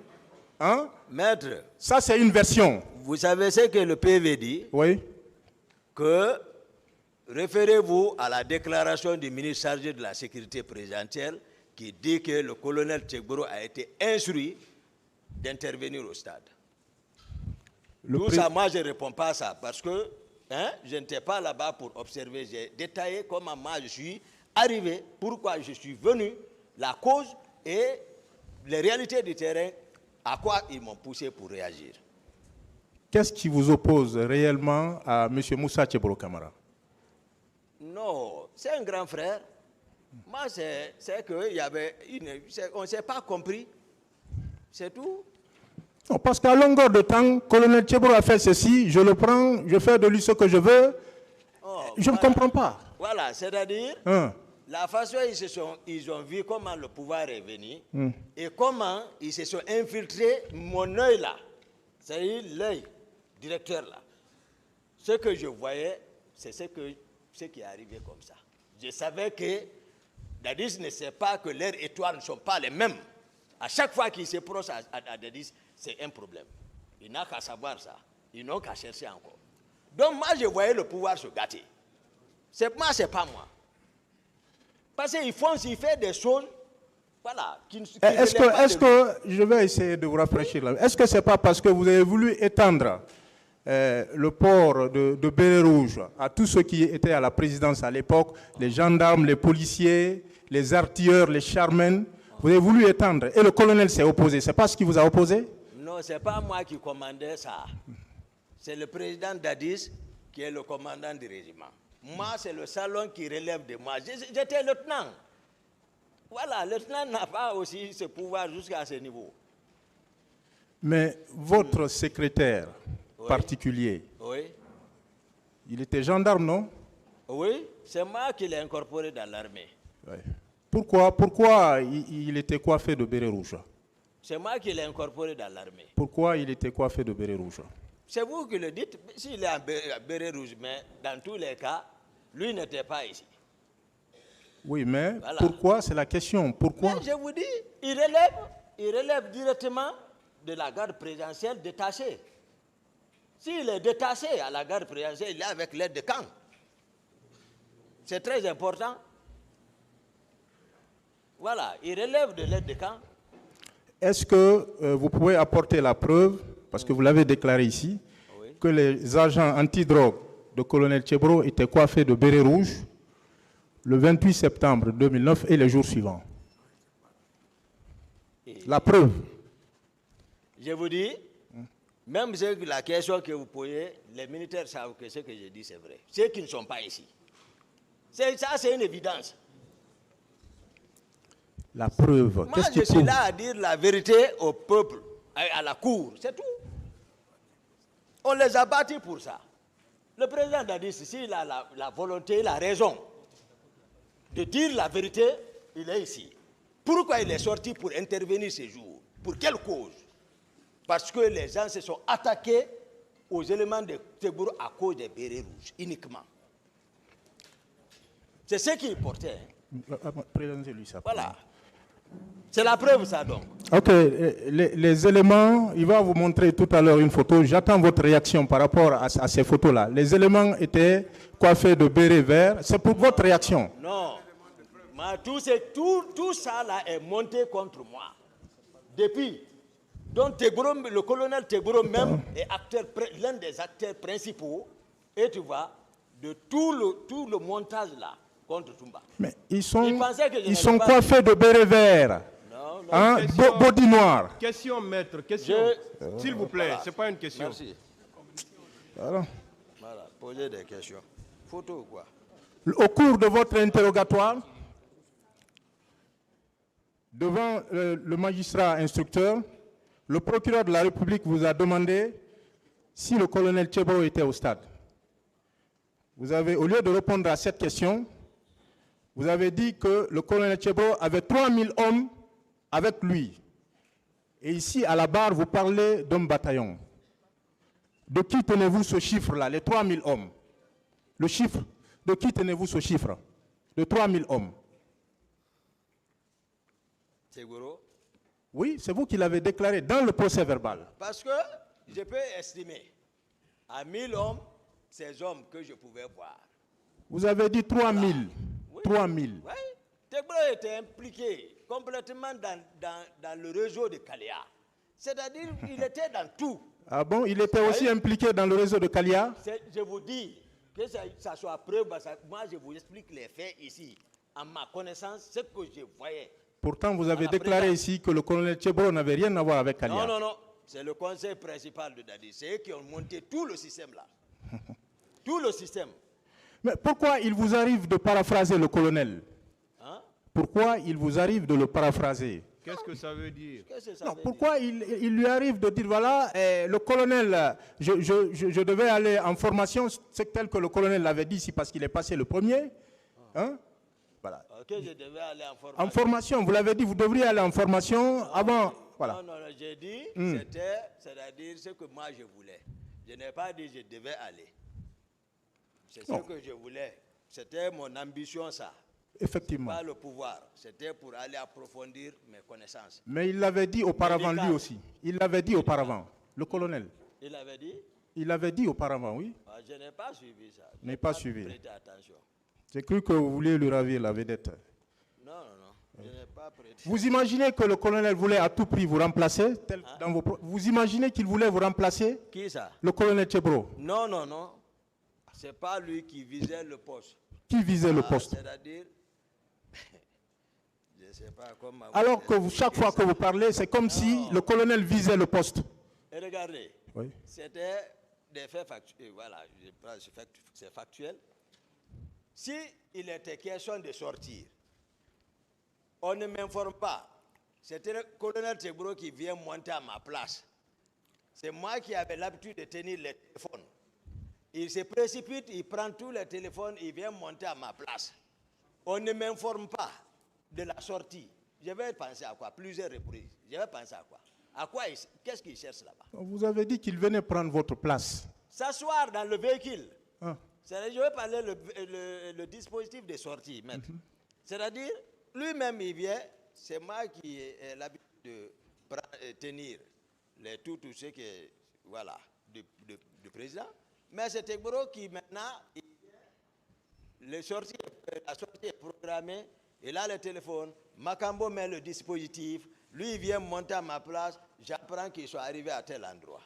Hein? Maître. Ça, c'est une version. Vous savez ce que le PV dit? Oui. Que référez-vous à la déclaration du ministre chargé de la sécurité présidentielle qui dit que le colonel Tchegboro a été instruit d'intervenir au stade. Tout ça, moi, je ne réponds pas à ça parce que je n'étais pas là-bas pour observer. J'ai détaillé comment moi je suis arrivé, pourquoi je suis venu, la cause et les réalités du terrain, à quoi ils m'ont poussé pour réagir. Qu'est-ce qui vous oppose réellement à M. Moussa Tchegboro Kamara? Non, c'est un grand frère. Moi, c'est qu'il y avait on ne s'est pas compris. C'est tout. Non, parce qu'à longueur de temps, colonel Tchegboro a fait ceci, je le prends, je fais de lui ce que je veux. Je ne comprends pas. Voilà, c'est-à-dire, la façon dont ils ont vu comment le pouvoir est venu et comment ils se sont infiltrés, mon œil là, c'est-à-dire l'œil directeur là. Ce que je voyais, c'est ce qui est arrivé comme ça. Je savais que Dadis ne sait pas que leurs étoiles ne sont pas les mêmes. À chaque fois qu'il se proche à Dadis, c'est un problème. Il n'a qu'à savoir ça. Ils n'ont qu'à chercher encore. Donc moi, je voyais le pouvoir se gâter. Moi, ce n'est pas moi. Parce qu'il fait des choses, voilà. Est-ce que, je vais essayer de vous rafraîchir là. Est-ce que ce n'est pas parce que vous avez voulu étendre le port de béret rouge à tous ceux qui étaient à la présidence à l'époque, les gendarmes, les policiers, les artilleurs, les charmen, vous avez voulu étendre et le colonel s'est opposé. C'est pas ce qui vous a opposé? Non, ce n'est pas moi qui commandais ça. C'est le président Dadis qui est le commandant du régiment. Moi, c'est le salon qui relève de moi. J'étais lieutenant. Voilà, le lieutenant n'a pas aussi ce pouvoir jusqu'à ce niveau. Mais votre secrétaire particulier, il était gendarme, non? Oui, c'est moi qui l'ai incorporé dans l'armée. Oui. Pourquoi il était coiffé de béret rouge? C'est moi qui l'ai incorporé dans l'armée. Pourquoi il était coiffé de béret rouge? C'est vous qui le dites. S'il est en béret rouge, mais dans tous les cas, lui n'était pas ici. Oui, mais voilà. Pourquoi? C'est la question. Pourquoi? Mais je vous dis, il relève il relève directement de la garde présidentielle détachée. S'il est détaché à la garde présidentielle, il est avec l'aide de camp. C'est très important. Voilà, il relève de l'aide de camp. Est-ce que vous pouvez apporter la preuve, parce que vous l'avez déclaré ici, Oui. que les agents antidrogue de colonel Tchebro étaient coiffés de bérets rouges le 28 septembre 2009 et les jours suivants? La preuve. Je vous dis, même la question que vous posez, les militaires savent que ce que je dis c'est vrai. Ceux qui ne sont pas ici. Ça, c'est une évidence. La preuve. Moi, Qu'est-ce je qui suis prouve? là à dire la vérité au peuple, à la cour, c'est tout. On les a battus pour ça. Le président Dadis, s'il a la volonté, la raison de dire la vérité, il est ici. Pourquoi il est sorti pour intervenir ces jours? Pour quelle cause? Parce que les gens se sont attaqués aux éléments de Tchebro à cause des bérets rouges, uniquement. C'est ce qui importait. Présentez-lui ça. Voilà. C'est la preuve, ça, donc. Ok, les éléments, il va vous montrer tout à l'heure une photo. J'attends votre réaction par rapport à ces photos-là. Les éléments étaient coiffés de bérets verts. C'est pour votre réaction. Non. Tout ça là est monté contre moi. Depuis. Donc le colonel Tchebro même est l'un des acteurs principaux, et tu vois, de tout le montage là contre Toumba. Mais ils sont pas... coiffés de bérets verts. Non, non. Hein, Question- body noir. Question, maître, question. S'il vous plaît, ce n'est pas une question. Merci. Voilà. Voilà, posez des questions. Photo ou quoi? Au cours de votre interrogatoire, devant le magistrat instructeur, le procureur de la République vous a demandé si le colonel Tchebro était au stade. Vous avez, au lieu de répondre à cette question, vous avez dit que le colonel Tchebro avait 3000 hommes avec lui. Et ici, à la barre, vous parlez d'un bataillon. De qui tenez-vous ce chiffre-là, les 3000 hommes? Le chiffre, de qui tenez-vous ce chiffre? De 3000 hommes. Tchebro? Oui, c'est vous qui l'avez déclaré dans le procès verbal. Parce que je peux estimer à 1000 hommes ces hommes que je pouvais voir. Vous avez dit 3000. Oui. 3000. Oui. Tchebro était impliqué complètement dans le réseau de Kaléa. C'est-à-dire qu'il était dans tout. Ah bon, il était aussi impliqué dans le réseau de Kalia? Je vous dis que ça soit preuve, parce que moi je vous explique les faits ici. En ma connaissance, ce que je voyais. Pourtant, vous avez déclaré ici que le colonel Tchebro n'avait rien à voir avec Kalia. Non, non, non. C'est le conseil principal de Dadi. C'est eux qui ont monté tout le système là. Tout le système. Mais pourquoi il vous arrive de paraphraser le colonel? Hein? Pourquoi il vous arrive de le paraphraser? Qu'est-ce que ça veut dire? Qu'est-ce que ça Non, veut pourquoi il lui arrive de dire, voilà, le colonel, je devais aller en formation, c'est tel que le colonel l'avait dit ici parce qu'il est passé le premier. Hein? Voilà. dire? Ok, je devais aller en formation. En formation, vous l'avez dit, vous devriez aller en formation avant. Voilà. Non, non, non, j'ai dit, c'est-à-dire ce que moi je voulais. Je n'ai pas dit je devais aller. C'est ce que je voulais. C'était mon ambition, ça. Effectivement. Pas le pouvoir. C'était pour aller approfondir mes connaissances. Mais il l'avait dit auparavant lui aussi. Il l'avait dit auparavant, le colonel. Il avait dit? Il l'avait dit auparavant, oui. Ah, je n'ai pas suivi ça. Je n'ai pas suivi. prêté attention. J'ai cru que vous vouliez lui ravir la vedette. Non, non, non. Je n'ai pas prêté. Vous imaginez que le colonel voulait à tout prix vous remplacer Vous imaginez qu'il voulait vous remplacer? Qui ça? Le colonel Tchebro. Non, non, non. Ce n'est pas lui qui visait le poste. Qui visait le poste? C'est-à-dire, je ne sais pas comment... Alors que chaque fois que vous parlez, c'est comme si le colonel visait le poste. Et regardez, Oui. c'était des faits factuels. Voilà, c'est factuel. Si il était question de sortir, on ne m'informe pas. C'était le colonel Tchebro qui vient monter à ma place. C'est moi qui avais l'habitude de tenir les téléphones. Il se précipite, il prend tous les téléphones, il vient monter à ma place. On ne m'informe pas de la sortie. Je vais penser à quoi? Plusieurs reprises. Je vais penser à quoi? À quoi? Qu'est-ce qu'il cherche là-bas? Vous avez dit qu'il venait prendre votre place. S'asseoir dans le véhicule. Ah. Je vais parler le dispositif de sortie, maître. C'est-à-dire, lui-même, il vient, c'est moi qui ai l'habitude tenir tout ce qui est, voilà, du président. Mais c'est Tegboro qui maintenant, la sortie est programmée, il a le téléphone, Makambo met le dispositif, lui il vient monter à ma place, j'apprends qu'ils sont arrivés à tel endroit.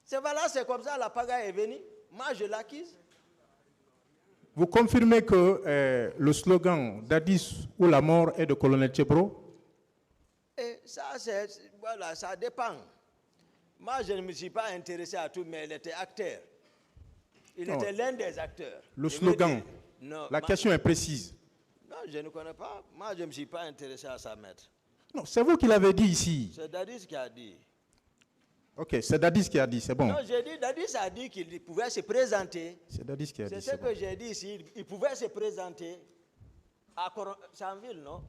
C'est comme ça la pagaille est venue, moi je l'acquise. Vous confirmez que le slogan Dadis ou la mort est de colonel Tchebro? Et ça, voilà, ça dépend. Moi, je ne me suis pas intéressé à tout, mais il était acteur. Il était l'un des acteurs. Le slogan, non, la question est précise. Non, je ne connais pas. Moi, je ne me suis pas intéressé à ça, maître. Non, c'est vous qui l'avez dit ici. C'est Dadis qui a dit. Ok, c'est Dadis qui a dit, c'est bon. Non, j'ai dit, Dadis a dit qu'il pouvait se présenter. C'est Dadis qui a dit. C'est ce que j'ai dit ici. Il pouvait se présenter à Chanville, non?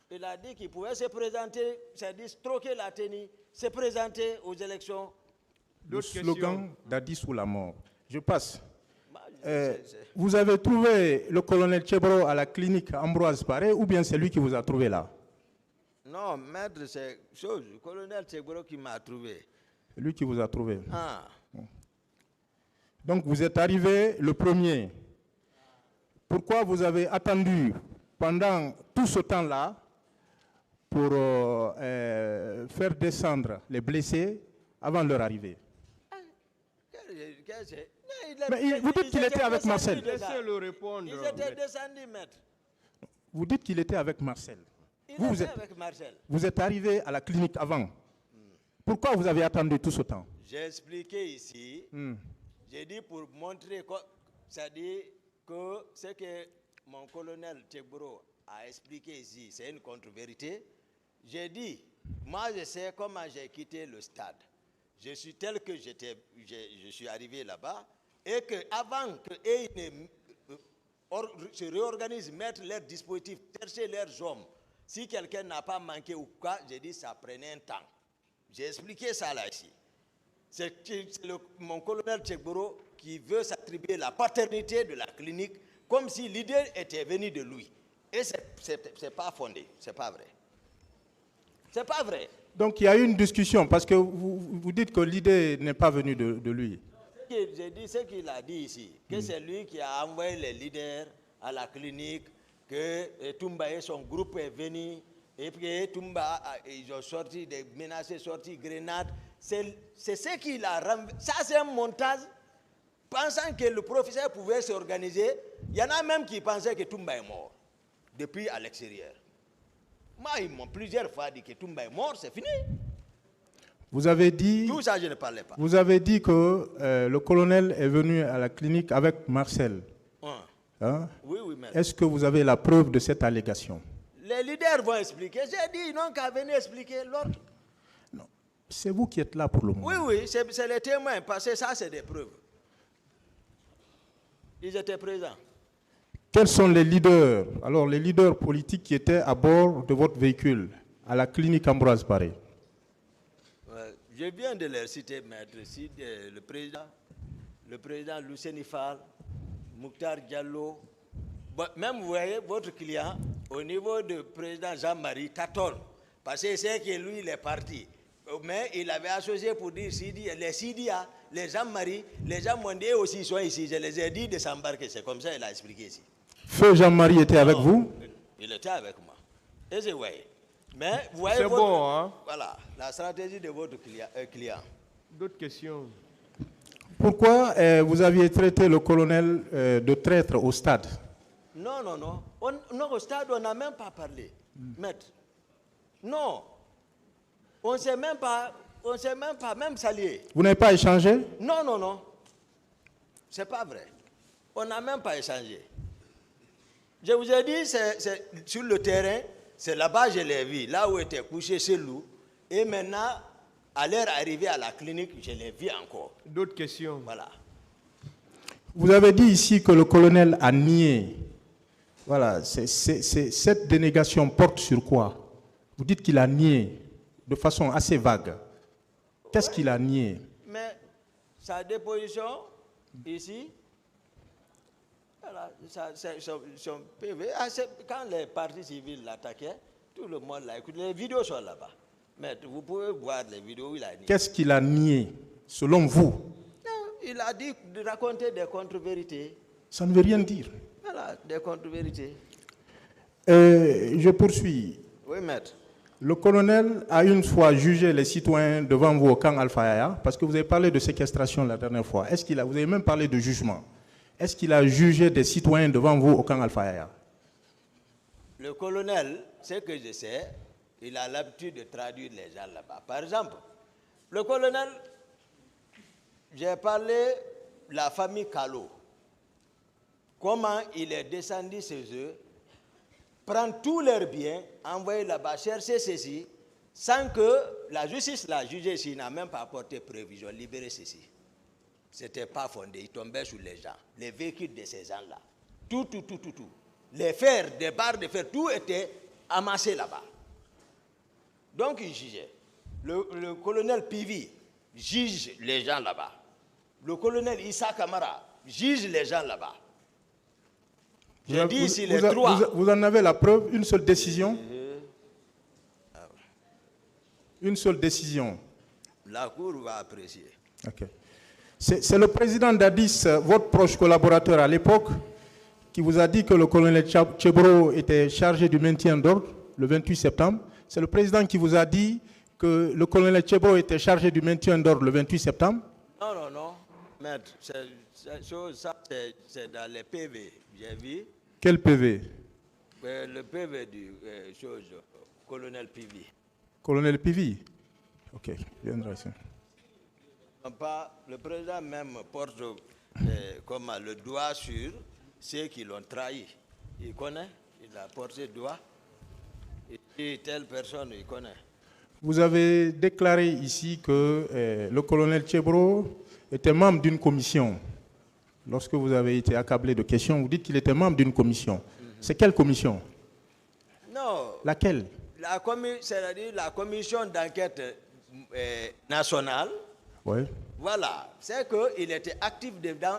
Il a dit qu'il pouvait se présenter, c'est-à-dire troquer la tenue, se présenter aux élections. Le slogan Dadis ou la mort. Je passe. Bah, vous avez trouvé le colonel Tchebro à la clinique Ambroise Paré ou bien c'est lui qui vous a trouvé là? Non, maître, c'est le colonel Tchebro qui m'a trouvé. Lui qui vous a trouvé. Ah. Donc vous êtes arrivé le premier. Pourquoi vous avez attendu pendant tout ce temps-là pour faire descendre les blessés avant leur arrivée? Mais vous dites qu'il était avec Marcel. Laissez-le répondre. Ils étaient descendus, maître. Vous dites qu'il était avec Marcel. Il était avec Marcel. Vous êtes arrivé à la clinique avant. Pourquoi vous avez attendu tout ce temps? J'ai expliqué ici. J'ai dit pour montrer, c'est-à-dire que ce que mon colonel Tchebro a expliqué ici, c'est une contre-vérité. J'ai dit, moi je sais comment j'ai quitté le stade. Je suis tel que je suis arrivé là-bas et qu'avant qu'ils se réorganisent, mettre leurs dispositifs, chercher leurs hommes, si quelqu'un n'a pas manqué ou quoi, j'ai dit ça prenait un temps. J'ai expliqué ça là ici. C'est mon colonel Tchebro qui veut s'attribuer la paternité de la clinique comme si l'idée était venue de lui. Et c'est pas fondé, c'est pas vrai. C'est pas vrai. Donc il y a eu une discussion parce que vous dites que l'idée n'est pas venue de lui. J'ai dit ce qu'il a dit ici, que c'est lui qui a envoyé les leaders à la clinique, que Toumba et son groupe est venu, et puis Toumba, ils ont sorti des menacés, sorti grenades. C'est ce qu'il a renversé. Ça, c'est un montage. Pensant que le professeur pouvait s'organiser, il y en a même qui pensaient que Toumba est mort, depuis à l'extérieur. Moi, ils m'ont plusieurs fois dit que Toumba est mort, c'est fini. Vous avez dit... Tout ça, je ne parlais pas. Vous avez dit que le colonel est venu à la clinique avec Marcel. Hein? Oui, oui, mais... Est-ce que vous avez la preuve de cette allégation? Les leaders vont expliquer. J'ai dit, ils n'ont qu'à venir expliquer l'autre. Non. C'est vous qui êtes là pour le moment. Oui, oui, c'est les témoins, parce que ça, c'est des preuves. Ils étaient présents. Quels sont les leaders, alors les leaders politiques qui étaient à bord de votre véhicule à la clinique Ambroise Paré? Je viens de leur citer, maître, le président Luceni Fall, Mouktar Diallo, même vous voyez votre client, au niveau du président Jean-Marie Taton, parce que c'est que lui, il est parti. Mais il avait associé pour dire Sidi, les Sidia, les Jean-Marie, les gens mondiaux aussi sont ici. Je les ai dit de s'embarquer, c'est comme ça qu'il a expliqué ici. Feu Jean-Marie était avec vous? Il était avec moi. Et c'est vrai. Mais vous voyez, c'est bon, hein? Voilà, la stratégie de votre client. D'autres questions? Pourquoi vous aviez traité le colonel de traître au stade? Non, non, non. Non, au stade, on n'a même pas parlé. Maître. Non. On ne s'est même pas salué. Vous n'avez pas échangé? Non, non, non. C'est pas vrai. On n'a même pas échangé. Je vous ai dit, c'est sur le terrain, c'est là-bas que je l'ai vu, là où était couché ce loup. Et maintenant, à leur arrivée à la clinique, je l'ai vu encore. D'autres questions? Voilà. Vous avez dit ici que le colonel a nié. Voilà, cette dénégation porte sur quoi? Vous dites qu'il a nié de façon assez vague. Qu'est-ce qu'il a nié? Mais sa déposition, ici, voilà, son PV, quand les partis civils l'attaquaient, tout le monde l'a écouté. Les vidéos sont là-bas. Maître, vous pouvez voir les vidéos où il a nié. Qu'est-ce qu'il a nié, selon vous? Non, il a dit de raconter des contre-vérités. Ça ne veut rien dire. Voilà, des contre-vérités. Je poursuis. Oui, maître. Le colonel a une fois jugé les citoyens devant vous au camp Alpha Yaya, parce que vous avez parlé de séquestration la dernière fois. Vous avez même parlé de jugement. Est-ce qu'il a jugé des citoyens devant vous au camp Alpha Yaya? Le colonel, ce que je sais, il a l'habitude de traduire les gens là-bas. Par exemple, le colonel, j'ai parlé de la famille Kalo. Comment il est descendu chez eux, prendre tous leurs biens, envoyer là-bas, chercher ceci, sans que la justice l'a jugé s'il n'a même pas apporté prévision, libérer ceci. Ce n'était pas fondé, il tombait sur les gens, les véhicules de ces gens-là. Tout. Les fers, des barres de fer, tout était amassé là-bas. Donc il jugeait. Le colonel Pivi juge les gens là-bas. Le colonel Issa Kamara juge les gens là-bas. J'ai dit si les trois... Vous en avez la preuve, une seule décision? Une seule décision. La Cour va apprécier. Okay. C'est le président Dadis, votre proche collaborateur à l'époque, qui vous a dit que le colonel Tchebro était chargé du maintien d'ordre le 28 septembre. C'est le président qui vous a dit que le colonel Tchebro était chargé du maintien d'ordre le 28 septembre? Non. Maître, c'est dans les PV. J'ai vu. Quel PV? Le PV du colonel Pivi. Colonel Pivi? Ok, viendra ici. Le président même porte le doigt sur ceux qui l'ont trahi. Il connaît, il a porté le doigt. Et telle personne, il connaît. Vous avez déclaré ici que le colonel Tchebro était membre d'une commission. Lorsque vous avez été accablé de questions, vous dites qu'il était membre d'une commission. C'est quelle commission? Non. Laquelle? C'est-à-dire la commission d'enquête nationale. Oui. Voilà. C'est qu'il était actif dedans,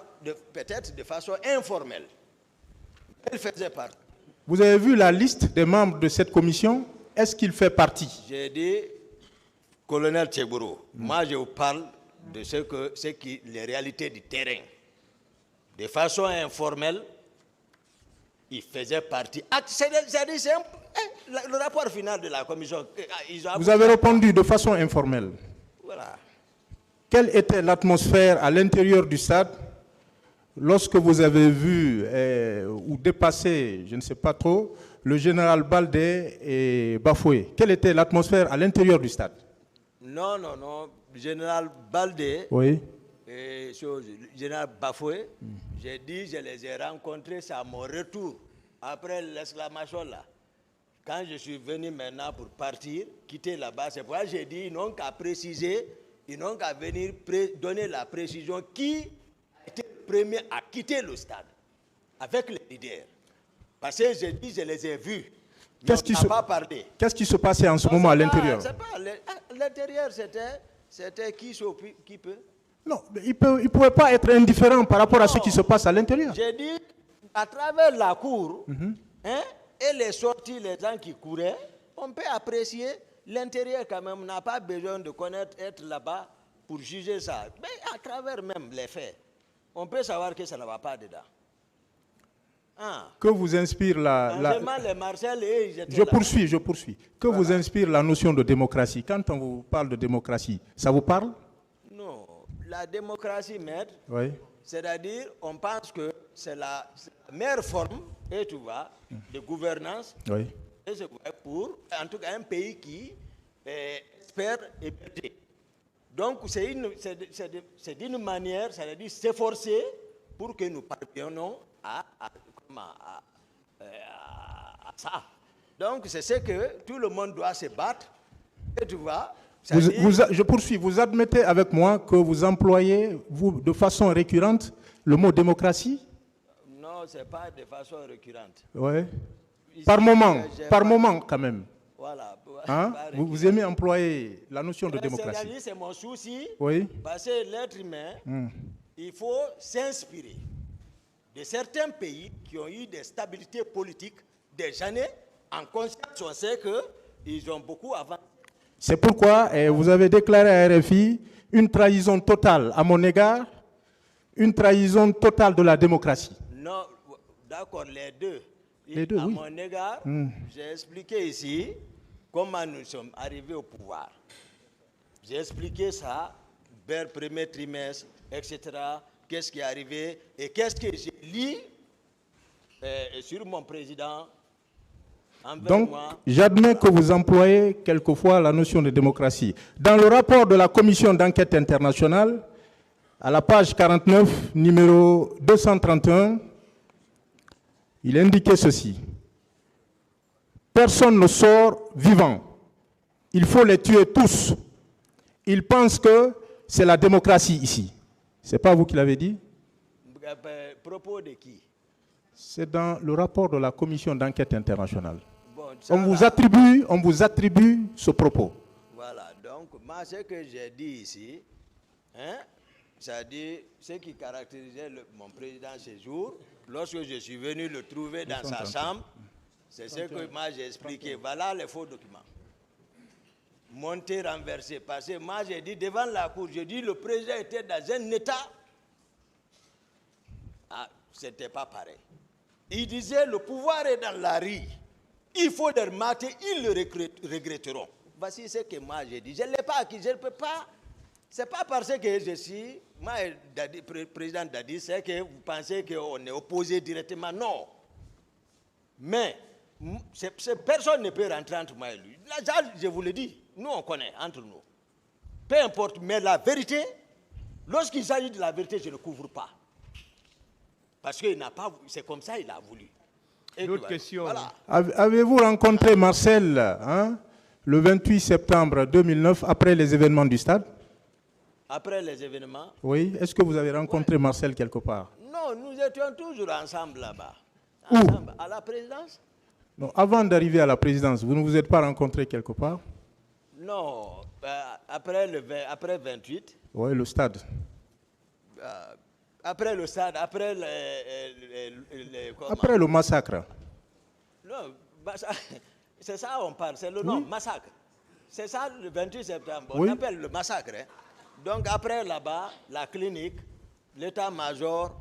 peut-être de façon informelle. Elle faisait partie. Vous avez vu la liste des membres de cette commission? Est-ce qu'il fait partie? J'ai dit, colonel Tchebro, moi je vous parle de les réalités du terrain. De façon informelle, il faisait partie. Le rapport final de la commission. Vous avez répondu de façon informelle. Voilà. Quelle était l'atmosphère à l'intérieur du stade lorsque vous avez vu ou dépassé, je ne sais pas trop, le général Baldé et Bafoué? Quelle était l'atmosphère à l'intérieur du stade? Non. Le général Baldé oui. et le général Bafoué, j'ai dit, je les ai rencontrés, c'est à mon retour, après l'exclamation là. Quand je suis venu maintenant pour partir, quitter là-bas, c'est pourquoi j'ai dit, ils n'ont qu'à préciser, ils n'ont qu'à venir donner la précision qui était le premier à quitter le stade avec les leaders. Parce que j'ai dit, je les ai vus. Qu'est-ce qui se passait en ce moment à l'intérieur? À l'intérieur, c'était qui peut? Non, il ne pouvait pas être indifférent par rapport à ce qui se passe à l'intérieur. J'ai dit, à travers la cour, et les sorties, les gens qui couraient, on peut apprécier l'intérieur quand même. On n'a pas besoin de connaître, être là-bas pour juger ça. Mais à travers même les faits, on peut savoir que ça ne va pas dedans. Que vous inspire les Marcel, je poursuis. Que vous inspire la notion de démocratie? Quand on vous parle de démocratie, ça vous parle? Non. La démocratie, maître, oui. C'est-à-dire, on pense que c'est la meilleure forme, et tu vois, de gouvernance, oui. et c'est pour, en tout cas, un pays qui espère émerger. Donc, c'est d'une manière, c'est-à-dire s'efforcer pour que nous parvenions à ça. Donc, c'est ce que tout le monde doit se battre, et tu vois. Je poursuis. Vous admettez avec moi que vous employez, de façon récurrente, le mot démocratie? Non, ce n'est pas de façon récurrente. Oui. Par moment quand même. Voilà. Vous aimez employer la notion de démocratie? C'est mon souci. Oui. Parce que l'être humain, il faut s'inspirer de certains pays qui ont eu des stabilités politiques des années. En conscience, on sait qu'ils ont beaucoup avancé. C'est pourquoi vous avez déclaré à RFI une trahison totale à mon égard, une trahison totale de la démocratie. Non, d'accord, les deux. Les deux, à oui. mon égard, j'ai expliqué ici comment nous sommes arrivés au pouvoir. J'ai expliqué ça, vers le premier trimestre, etc. Qu'est-ce qui est arrivé et qu'est-ce que j'ai lu sur mon président. Donc, j'admets que vous employez quelquefois la notion de démocratie. Dans le rapport de la commission d'enquête internationale, à la page 49, numéro 231, il indiquait ceci. Personne ne sort vivant. Il faut les tuer tous. Ils pensent que c'est la démocratie ici. Ce n'est pas vous qui l'avez dit? Propos de qui? C'est dans le rapport de la commission d'enquête internationale. Bon, On vous attribue ce propos. Voilà, donc moi ce que j'ai dit ici, hein, c'est-à-dire ce qui caractérisait mon président ce jour, lorsque je suis venu le trouver dans sa chambre, c'est ce que moi j'ai expliqué. Voilà les faux documents. Monté, renversé, parce que moi j'ai dit devant la cour, j'ai dit le président était dans un état. Ah, c'était pas pareil. Il disait le pouvoir est dans la rue. Il faut les mater, ils le regretteront. Voici ce que moi j'ai dit. Je ne l'ai pas acquis, je ne peux pas. Ce n'est pas parce que je suis, moi, président Dadi, c'est que vous pensez qu'on est opposé directement. Non. Mais personne ne peut rentrer entre moi et lui. Là, je vous le dis, nous on connaît entre nous. Peu importe, mais la vérité, lorsqu'il s'agit de la vérité, je ne couvre pas. Parce qu'il n'a pas, c'est comme ça il a voulu. D'autres questions? Voilà. Avez-vous rencontré Marcel le 28 septembre 2009 après les événements du stade? Après les événements? Oui. Est-ce que vous avez rencontré Marcel quelque part? Non, nous étions toujours ensemble là-bas. Où? Ensemble, à la présidence? Non, avant d'arriver à la présidence, vous ne vous êtes pas rencontré quelque part? Non, après 28. Oui, le stade. Après le stade, après Après le massacre. Non, c'est ça on parle, c'est le nom, massacre. C'est ça le 28 septembre, on appelle le massacre. Hein. Donc après là-bas, la clinique, l'état-major,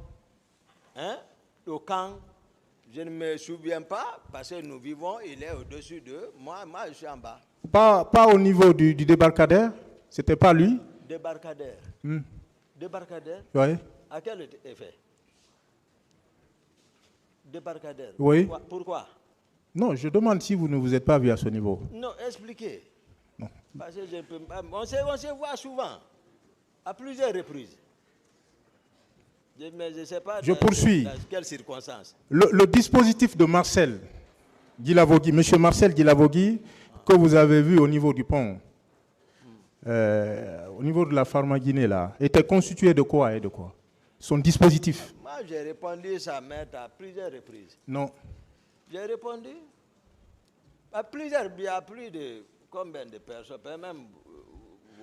hein, le camp, je ne me souviens pas, parce que nous vivons, il est au-dessus d'eux, moi je suis en bas. Pas au niveau du débarcadère? C'était pas lui? Débarcadère. Débarcadère? Oui. À quel effet? Débarcadère. Oui. Pourquoi? Non, je demande si vous ne vous êtes pas vu à ce niveau. Non, expliquez. Non. Parce que on se voit souvent, à plusieurs reprises. Mais je ne sais pas Je poursuis. dans quelles circonstances. Le dispositif de Marcel Guilavogui, M. Marcel Guilavogui, que vous avez vu au niveau du pont, au niveau de la Pharma-Guinée, là, était constitué de quoi et de quoi? Son dispositif? Moi, j'ai répondu ça à plusieurs reprises. Non. J'ai répondu à plusieurs, il y a plus de combien de personnes, même.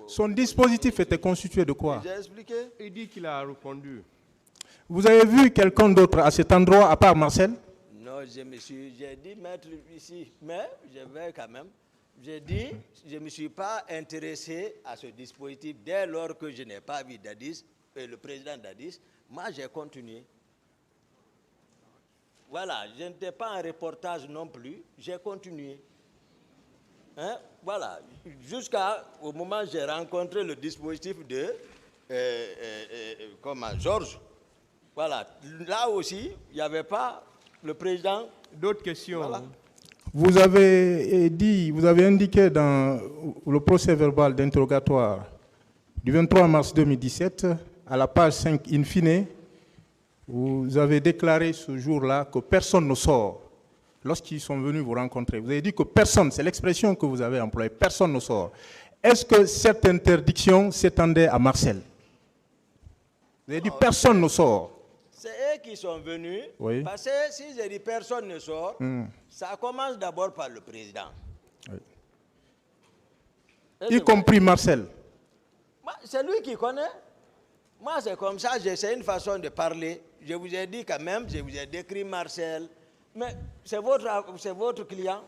Son dispositif était constitué de quoi? J'ai expliqué. Il dit qu'il a répondu. Vous avez vu quelqu'un d'autre à cet endroit, à part Marcel? Non, j'ai dit mettre ici, mais je vais quand même. J'ai dit, je ne me suis pas intéressé à ce dispositif dès lors que je n'ai pas vu Dadis, le président Dadis. Moi, j'ai continué. Voilà, je n'étais pas en reportage non plus, j'ai continué. Hein? Voilà, jusqu'au moment où j'ai rencontré le dispositif de Georges. Voilà, là aussi, il n'y avait pas le président. D'autres questions? Voilà. Vous avez indiqué dans le procès-verbal d'interrogatoire du 23 mars 2017, à la page 5 in fine, vous avez déclaré ce jour-là que personne ne sort lorsqu'ils sont venus vous rencontrer. Vous avez dit que personne, c'est l'expression que vous avez employée, personne ne sort. Est-ce que cette interdiction s'étendait à Marcel? Vous avez dit personne ne sort. C'est eux qui sont venus, Oui. parce que si j'ai dit personne ne sort, ça commence d'abord par le président. Oui. Et Y compris Marcel. c'est lui qui connaît. Moi, c'est comme ça, c'est une façon de parler. Je vous ai dit quand même, je vous ai décrit Marcel, mais c'est votre client.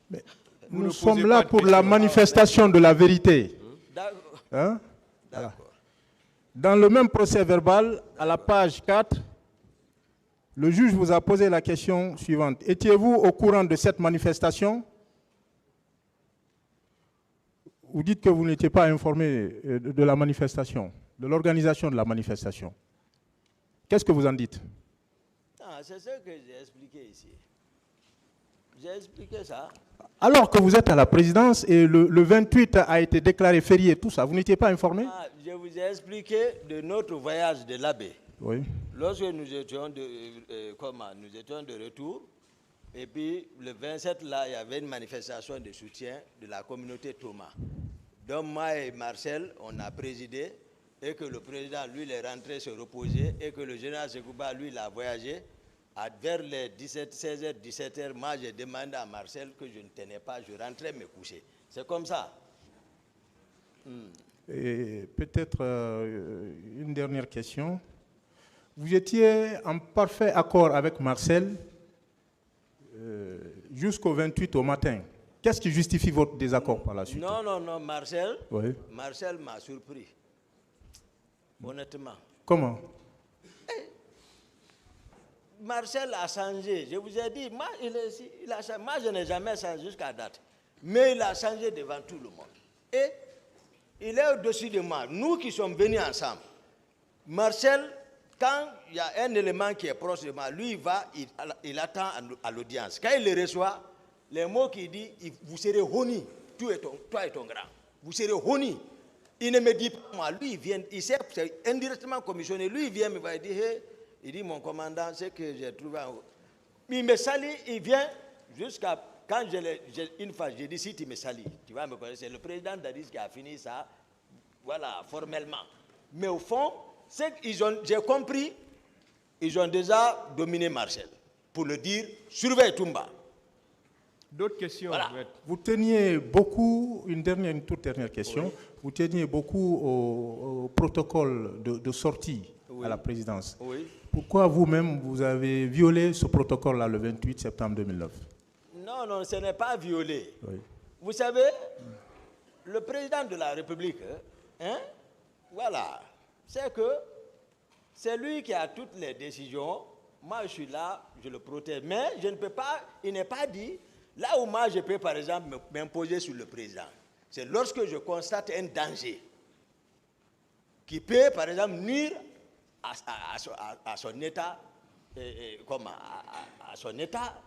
Mais Vous ne Nous posez sommes pas là de pour la questions. manifestation de la vérité. D'accord. Hein? D'accord. Dans le même procès verbal, à la page 4, le juge vous a posé la question suivante. Étiez-vous au courant de cette manifestation? Vous dites que vous n'étiez pas informé de la manifestation, de l'organisation de la manifestation. Qu'est-ce que vous en dites? Ah, c'est ce que j'ai expliqué ici. J'ai expliqué ça. Alors que vous êtes à la présidence et le 28 a été déclaré férié, tout ça, vous n'étiez pas informé? Ah, je vous ai expliqué de notre voyage de l'abbé. Oui. Lorsque nous étions de retour, et puis le 27, là, il y avait une manifestation de soutien de la communauté Thomas. Donc moi et Marcel, on a présidé, et que le président, lui, il est rentré se reposer, et que le général Sekouba, lui, il a voyagé. Vers les 16h, 17h, moi, j'ai demandé à Marcel que je ne tenais pas, je rentrais me coucher. C'est comme ça. Et peut-être une dernière question. Vous étiez en parfait accord avec Marcel jusqu'au 28 au matin. Qu'est-ce qui justifie votre désaccord par la suite? Non, Marcel, Oui. Marcel m'a surpris. Honnêtement. Comment? Marcel a changé. Je vous ai dit, moi, il a changé. Moi, je n'ai jamais changé jusqu'à date. Mais il a changé devant tout le monde. Et il est au-dessus de moi. Nous qui sommes venus ensemble. Marcel, quand il y a un élément qui est proche de moi, lui, il attend à l'audience. Quand il le reçoit, les mots qu'il dit, vous serez honni, toi et ton grand. Vous serez honni. Il ne me dit pas moi. Lui, il vient, il s'est indirectement commissionné. Lui, il vient me voir et dit, hey, il dit, mon commandant, c'est que j'ai trouvé un... Il me salue, il vient jusqu'à... Quand une fois, j'ai dit, si tu me salues, tu vas me connaître. C'est le président Dadis qui a fini ça, voilà, formellement. Mais au fond, j'ai compris, ils ont déjà dominé Marcel. Pour le dire, surveille Toumba. D'autres questions? Voilà. Vous teniez beaucoup, une toute dernière question, oui. Vous teniez beaucoup au protocole de sortie oui. à la présidence. Oui. Pourquoi vous-même, vous avez violé ce protocole-là le 28 septembre 2009? Non, ce n'est pas violé. Oui. Vous savez, le président de la République, voilà, c'est que c'est lui qui a toutes les décisions. Moi, je suis là, je le protège. Mais je ne peux pas, il n'est pas dit, là où moi, je peux, par exemple, m'imposer sur le président. C'est lorsque je constate un danger qui peut, par exemple, nuire à son état, à son état.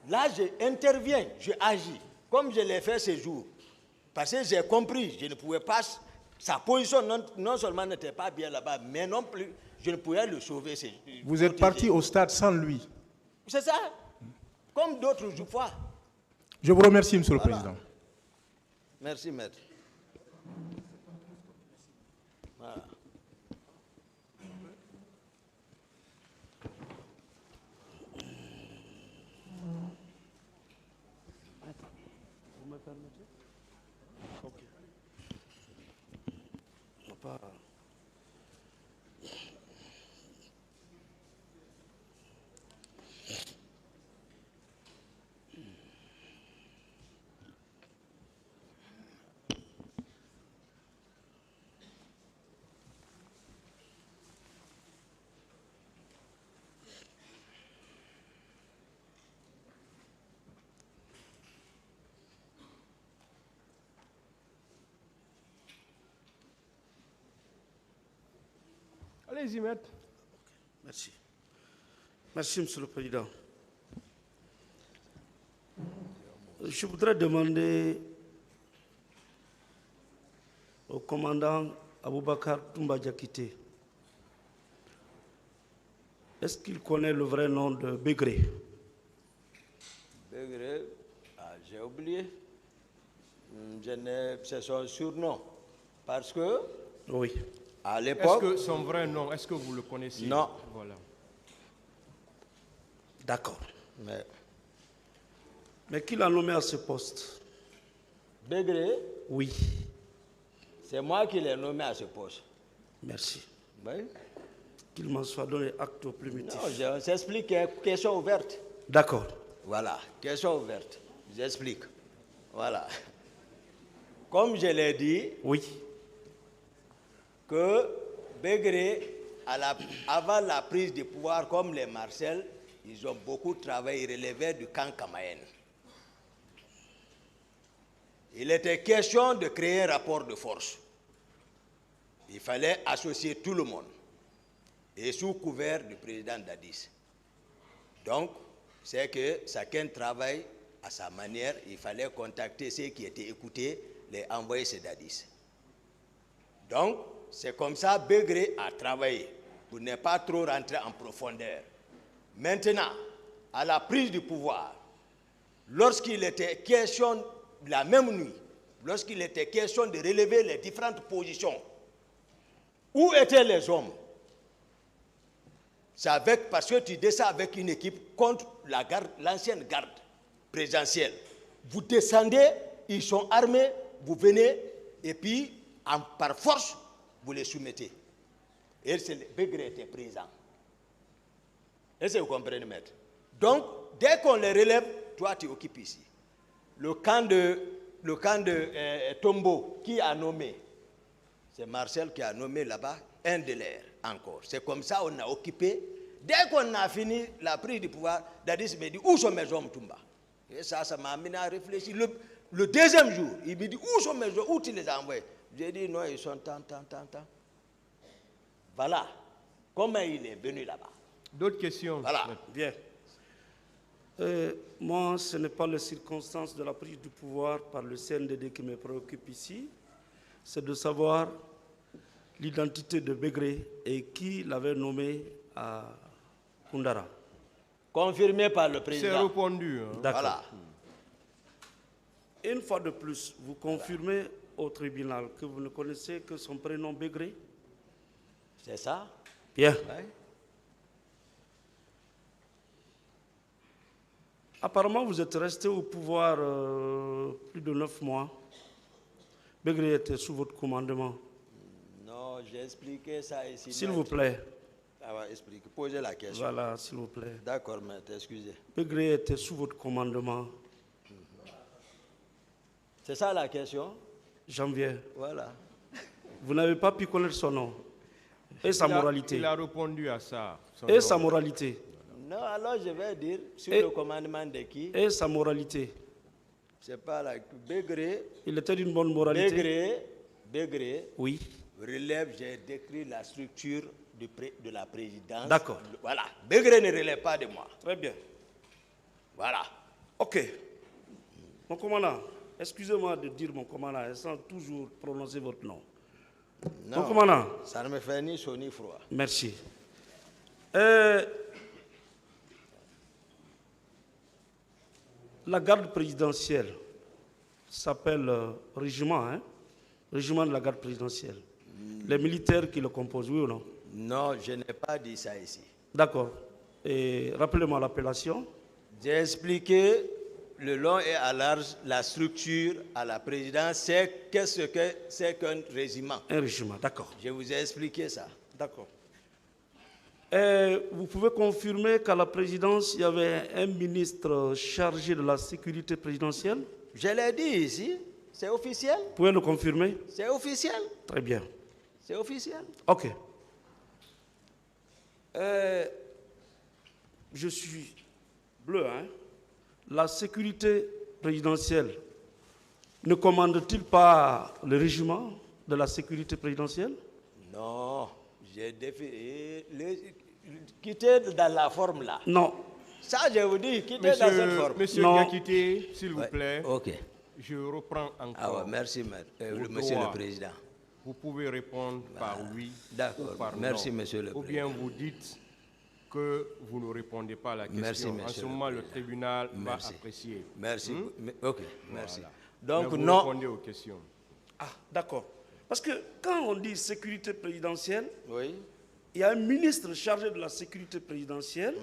Là, j'interviens, je agis, comme je l'ai fait ce jour. Parce que j'ai compris, je ne pouvais pas, sa position non seulement n'était pas bien là-bas, mais non plus, je ne pouvais le sauver. Vous êtes parti au stade sans lui. C'est ça, comme d'autres fois. Je vous remercie, Monsieur le Président. Merci, maître. Voilà. Vous me permettez? Ok. Pas... Allez-y, maître. Merci. Merci, Monsieur le Président. Je voudrais demander au commandant Aboubakar Toumba Diakité, est-ce qu'il connaît le vrai nom de Bégré? Bégré, j'ai oublié. C'est son surnom. Parce que... Oui. À l'époque... Est-ce que son vrai nom, est-ce que vous le connaissez? Non. Voilà. D'accord. Mais qui l'a nommé à ce poste? Bégré? Oui. C'est moi qui l'ai nommé à ce poste. Merci. Oui. Qu'il m'en soit donné acte au primitif. Non, j'explique, question ouverte. D'accord. Voilà, question ouverte. J'explique. Voilà. Comme je l'ai dit, Oui. que Begré, avant la prise de pouvoir, comme les Marcel, ils ont beaucoup travaillé, ils relevaient du camp Kamayen. Il était question de créer un rapport de force. Il fallait associer tout le monde, et sous couvert du président Dadis. Donc, c'est que chacun travaille à sa manière. Il fallait contacter ceux qui étaient écoutés, les envoyer chez Dadis. Donc, c'est comme ça que Begré a travaillé, pour ne pas trop rentrer en profondeur. Maintenant, à la prise du pouvoir, lorsqu'il était question, la même nuit, lorsqu'il était question de relever les différentes positions, où étaient les hommes? C'est parce que tu descends avec une équipe contre l'ancienne garde présidentielle. Vous descendez, ils sont armés, vous venez, et puis, par force, vous les soumettez. Et Begré était présent. Est-ce que vous comprenez, maître? Donc, dès qu'on les relève, toi, tu occupes ici. Le camp de Tombo, qui a nommé? C'est Marcel qui a nommé là-bas un de leurs encore. C'est comme ça qu'on a occupé. Dès qu'on a fini la prise du pouvoir, Dadis me dit, où sont mes hommes, Toumba? Et ça m'a amené à réfléchir. Le deuxième jour, il me dit, où sont mes hommes? Où tu les as envoyés? J'ai dit, non, ils sont tant. Voilà comment il est venu là-bas. D'autres questions? Voilà. Bien. Moi, ce n'est pas les circonstances de la prise du pouvoir par le CNDD qui me préoccupe ici. C'est de savoir l'identité de Begré et qui l'avait nommé à Koundara. Confirmé par le C'est président. répondu. Hein. D'accord. Voilà. Une fois de plus, vous confirmez au tribunal que vous ne connaissez que son prénom Begré? C'est ça? Bien. Ouais. Apparemment, vous êtes resté au pouvoir plus de 9 mois. Begré était sous votre commandement. Non, j'ai expliqué ça ici. S'il vous plaît. Ça va expliquer. Posez la question. Voilà, s'il vous plaît. D'accord, maître, excusez. Begré était sous votre commandement. C'est ça la question? J'en viens. Voilà. Vous n'avez pas pu connaître son nom et sa moralité. Il a répondu à ça. Et sa moralité. Non, alors je vais dire sur Et- le commandement de qui? Et sa moralité. C'est pas la... Begré, Il était d'une bonne moralité. Begré Oui. relève, j'ai décrit la structure de la présidence. D'accord. Voilà. Begré ne relève pas de moi. Très bien. Voilà. Ok. Mon commandant, excusez-moi de dire mon commandant, sans toujours prononcer votre nom. Mon Non, commandant, ça ne me fait ni chaud ni froid. merci. La garde présidentielle s'appelle régiment, hein? Régiment de la garde présidentielle. Les militaires qui le composent, oui ou non? Non, je n'ai pas dit ça ici. D'accord. Et rappelez-moi l'appellation. J'ai expliqué le long et à large la structure à la présidence, c'est qu'est-ce que c'est qu'un régiment. Un régiment, d'accord. Je vous ai expliqué ça. D'accord. Et vous pouvez confirmer qu'à la présidence, il y avait un ministre chargé de la sécurité présidentielle? Je l'ai dit ici, c'est officiel. Vous pouvez le confirmer? C'est officiel. Très bien. C'est officiel. Ok. Je suis bleu, hein? La sécurité présidentielle ne commande-t-il pas le régiment de la sécurité présidentielle? Non, j'ai quitté dans la forme là. Non. Ça, je vous dis, quittez dans cette forme. Monsieur Non. Diakité, s'il vous Ouais. plaît, Ok. je reprends encore. Ah ouais, merci, maître. Au Monsieur droit. le Président. Vous pouvez répondre par oui D'accord. ou par Merci, non. monsieur le Ou bien vous dites que vous ne répondez pas à la question. Merci, En monsieur ce le moment, le président. tribunal Merci. va apprécier. Merci. Ok, merci. Voilà. Donc, Mais vous non. répondez aux questions. Ah, d'accord. Parce que quand on dit sécurité présidentielle, Oui. il y a un ministre chargé de la sécurité présidentielle.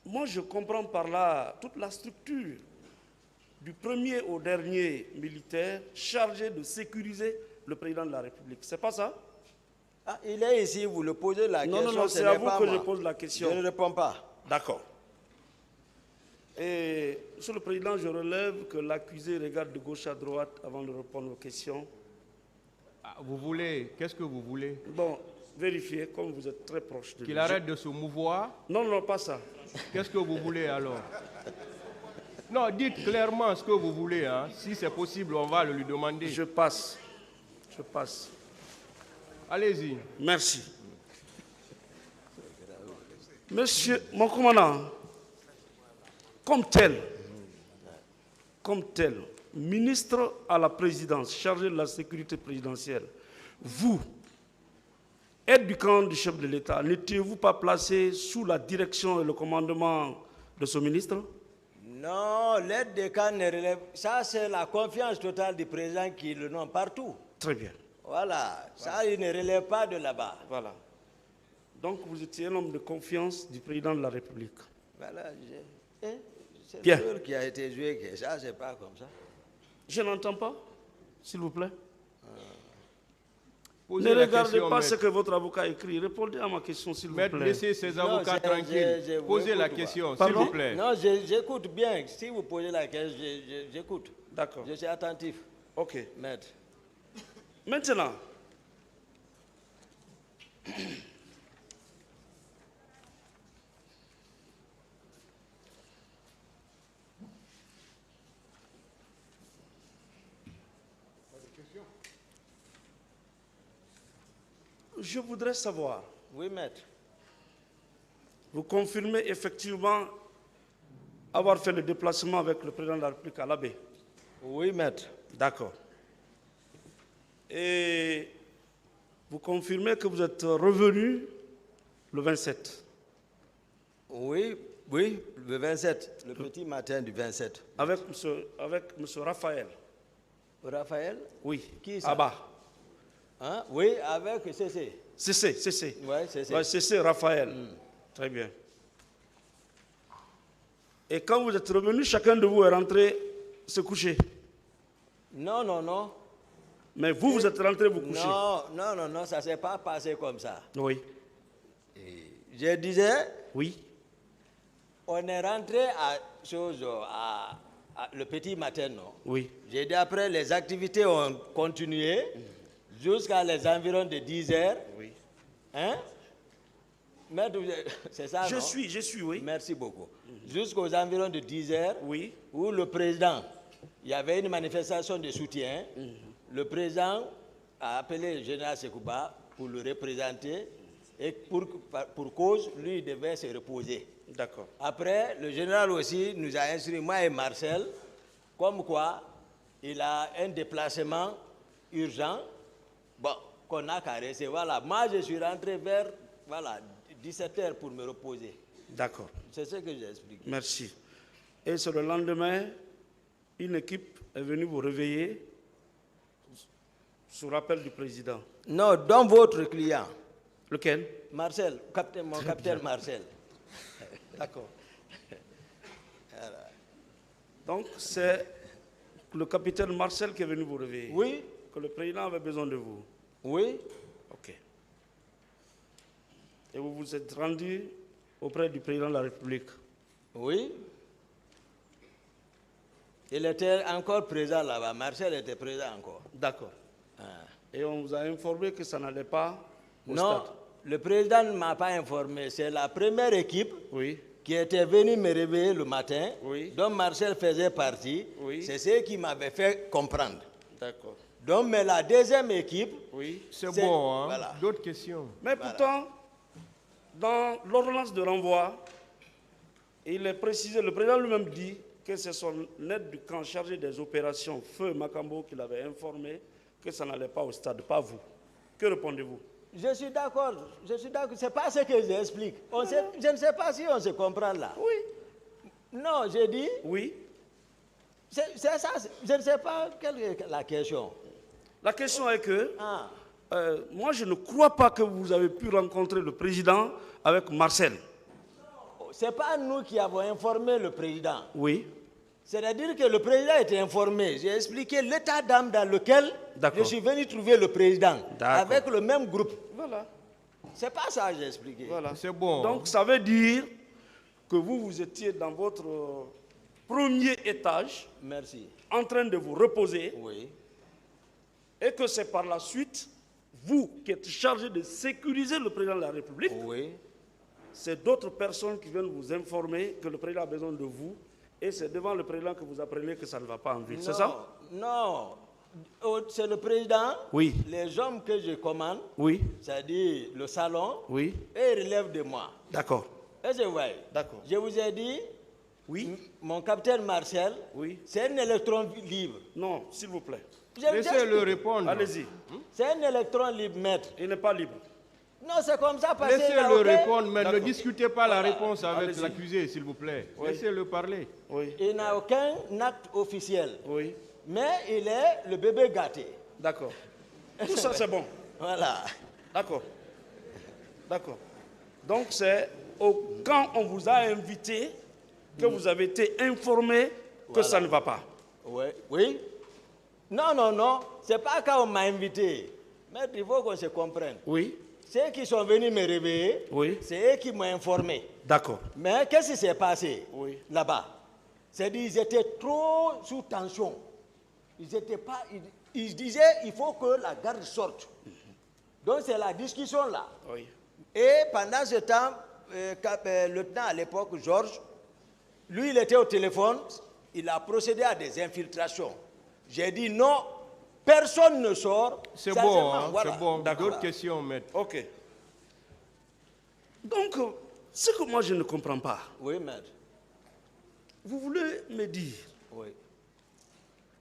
Moi, je comprends par là toute la structure du premier au dernier militaire chargé de sécuriser le président de la République. C'est pas ça? Ah, il est ici, vous le posez la Non, question. non, non, ce c'est n'est à vous pas que moi. je pose la question. Je ne réponds pas. D'accord. Et, Monsieur le Président, je relève que l'accusé regarde de gauche à droite avant de répondre aux questions. Ah, vous voulez, qu'est-ce que vous voulez? Bon, vérifiez, comme vous êtes très proche de lui. Qu'il arrête de se mouvoir? Non, non, pas ça. Qu'est-ce que vous voulez alors? Non, dites clairement ce que vous voulez. Hein. Si c'est possible, on va le lui demander. Je passe. Je passe. Allez-y. Merci. Monsieur, mon commandant, comme tel, ministre à la présidence, chargé de la sécurité présidentielle, vous, aide du camp du chef de l'État, n'étiez-vous pas placé sous la direction et le commandement de ce ministre? Non, l'aide de camp ne relève... Ça, c'est la confiance totale du président qui le nomme partout. Très bien. Voilà, ça, il ne relève pas de là-bas. Voilà. Donc, vous étiez un homme de confiance du président de la République. Voilà, c'est Bien. le rôle qui a été joué, que ça, c'est pas comme ça. Je n'entends pas, s'il vous plaît. Posez Ne la regardez question, pas maître. ce que votre avocat écrit. Répondez à ma question, s'il vous Maître, plaît. laissez ces avocats tranquilles. Posez la question, s'il Pardon? vous plaît. Non, j'écoute bien. Si vous posez la question, j'écoute. D'accord. Je suis attentif, OK. maître. Maintenant, je voudrais savoir, Oui, maître. vous confirmez effectivement avoir fait le déplacement avec le président de la République à l'abbé? Oui, maître. D'accord. Et vous confirmez que vous êtes revenu le 27 Oui, oui, le 27, le petit matin du 27. avec monsieur Raphaël? Raphaël? Oui. Qui ça? Abba. Hein? Oui, avec CC. CC. Oui, CC. Ouais, CC Raphaël. Très bien. Et quand vous êtes revenu, chacun de vous est rentré se coucher. Non, non, non. Mais vous, vous êtes rentré vous coucher. Non, ça ne s'est pas passé comme ça. Oui. Je disais, Oui. on est rentré le petit matin, non? Oui. J'ai dit après, les activités ont continué jusqu'à les environs de 10 heures. Oui. Hein? Maître, c'est ça, Je non? suis, oui. Merci beaucoup. Jusqu'aux environs de 10 heures, Oui. où le président, il y avait une manifestation de soutien. Le président a appelé le général Sekouba pour le représenter et pour cause, lui, il devait se reposer. D'accord. Après, le général aussi nous a instruit, moi et Marcel, comme quoi il a un déplacement urgent, bon, qu'on a caressé. Voilà, moi je suis rentré vers 17h pour me reposer. D'accord. C'est ce que j'ai expliqué. Merci. Et sur le lendemain, une équipe est venue vous réveiller sous rappel du président. Non, dans votre client, Lequel? Marcel, mon capitaine Marcel. D'accord. Donc, c'est le capitaine Marcel qui est venu vous réveiller. Oui, Que le président avait besoin de vous. oui, OK. Et vous vous êtes rendu auprès du président de la République. oui. Il était encore présent là-bas. Marcel était présent encore. D'accord. Ah. Et on vous a informé que ça n'allait pas au Non, stade. le président ne m'a pas informé. C'est la première équipe Oui. qui était venue me réveiller le matin, Oui. dont Marcel faisait partie. Oui. C'est ce qui m'avait fait comprendre. D'accord. Donc, mais la deuxième équipe, Oui. C'est bon, hein? Voilà. D'autres questions? Mais pourtant, dans l'ordonnance de renvoi, il est précisé, le président lui-même dit que c'est son aide du camp chargé des opérations, Feu Makambo, qui l'avait informé que ça n'allait pas au stade, pas vous. Que répondez-vous? je suis d'accord. C'est pas ce que j'explique. Je ne sais pas si on se comprend là. Oui. Non, j'ai dit, Oui. c'est ça. Je ne sais pas quelle est la question. La question est que, Ah. moi je ne crois pas que vous avez pu rencontrer le président avec Marcel. Ce n'est pas nous qui avons informé le président. Oui. C'est-à-dire que le président était informé. J'ai expliqué l'état d'âme dans lequel je suis venu trouver le président. Avec le même groupe. Voilà. C'est pas ça que j'ai expliqué. Voilà. C'est bon. Donc ça veut dire que vous étiez dans votre premier étage, Merci. en train de vous reposer, Oui. et que c'est par la suite, vous qui êtes chargé de sécuriser le président de la République, Oui. c'est d'autres personnes qui viennent vous informer que le président a besoin de vous, et c'est devant le président que vous apprenez que ça ne va pas en ville. C'est ça? Non. C'est le président. Oui. Les hommes que je commande, Oui. c'est-à-dire le salon, Oui. et ils relèvent de moi. D'accord. Et je vois. D'accord. Je vous ai dit, Oui. mon capitaine Marcel, Oui. c'est un électron libre. Non, s'il vous plaît. Laissez-le répondre. Allez-y. C'est un électron libre, maître. Il n'est pas libre. Non, c'est comme ça parce qu'il y a Laissez-le aucun- répondre, mais ne D'accord. discutez pas la réponse avec Allez-y. l'accusé, s'il vous plaît. Oui. Laissez-le parler. Oui. Il n'a aucun acte officiel. Oui. Mais il est le bébé gâté. D'accord. Tout ça, c'est bon. Voilà. D'accord. D'accord. Donc, c'est quand on vous a invité que vous avez été informé que Voilà. ça ne va pas. Oui. Oui. Non, non, non. C'est pas quand on m'a invité. Mais il faut qu'on se comprenne. Oui. Ceux qui sont venus me réveiller, Oui. c'est eux qui m'ont informé. D'accord. Mais qu'est-ce qui s'est passé Oui. là-bas? C'est-à-dire qu'ils étaient trop sous tension. Ils étaient pas. Ils disaient il faut que la garde sorte. Donc c'est la discussion là. Oui. Et pendant ce temps, le lieutenant à l'époque, Georges, lui il était au téléphone, il a procédé à des infiltrations. J'ai dit non, personne ne sort. C'est Ça, bon, seulement, hein, voilà. c'est bon. D'accord. D'autres questions, maître. OK. Donc, ce que moi je ne comprends pas, Oui, maître. vous voulez me dire Oui.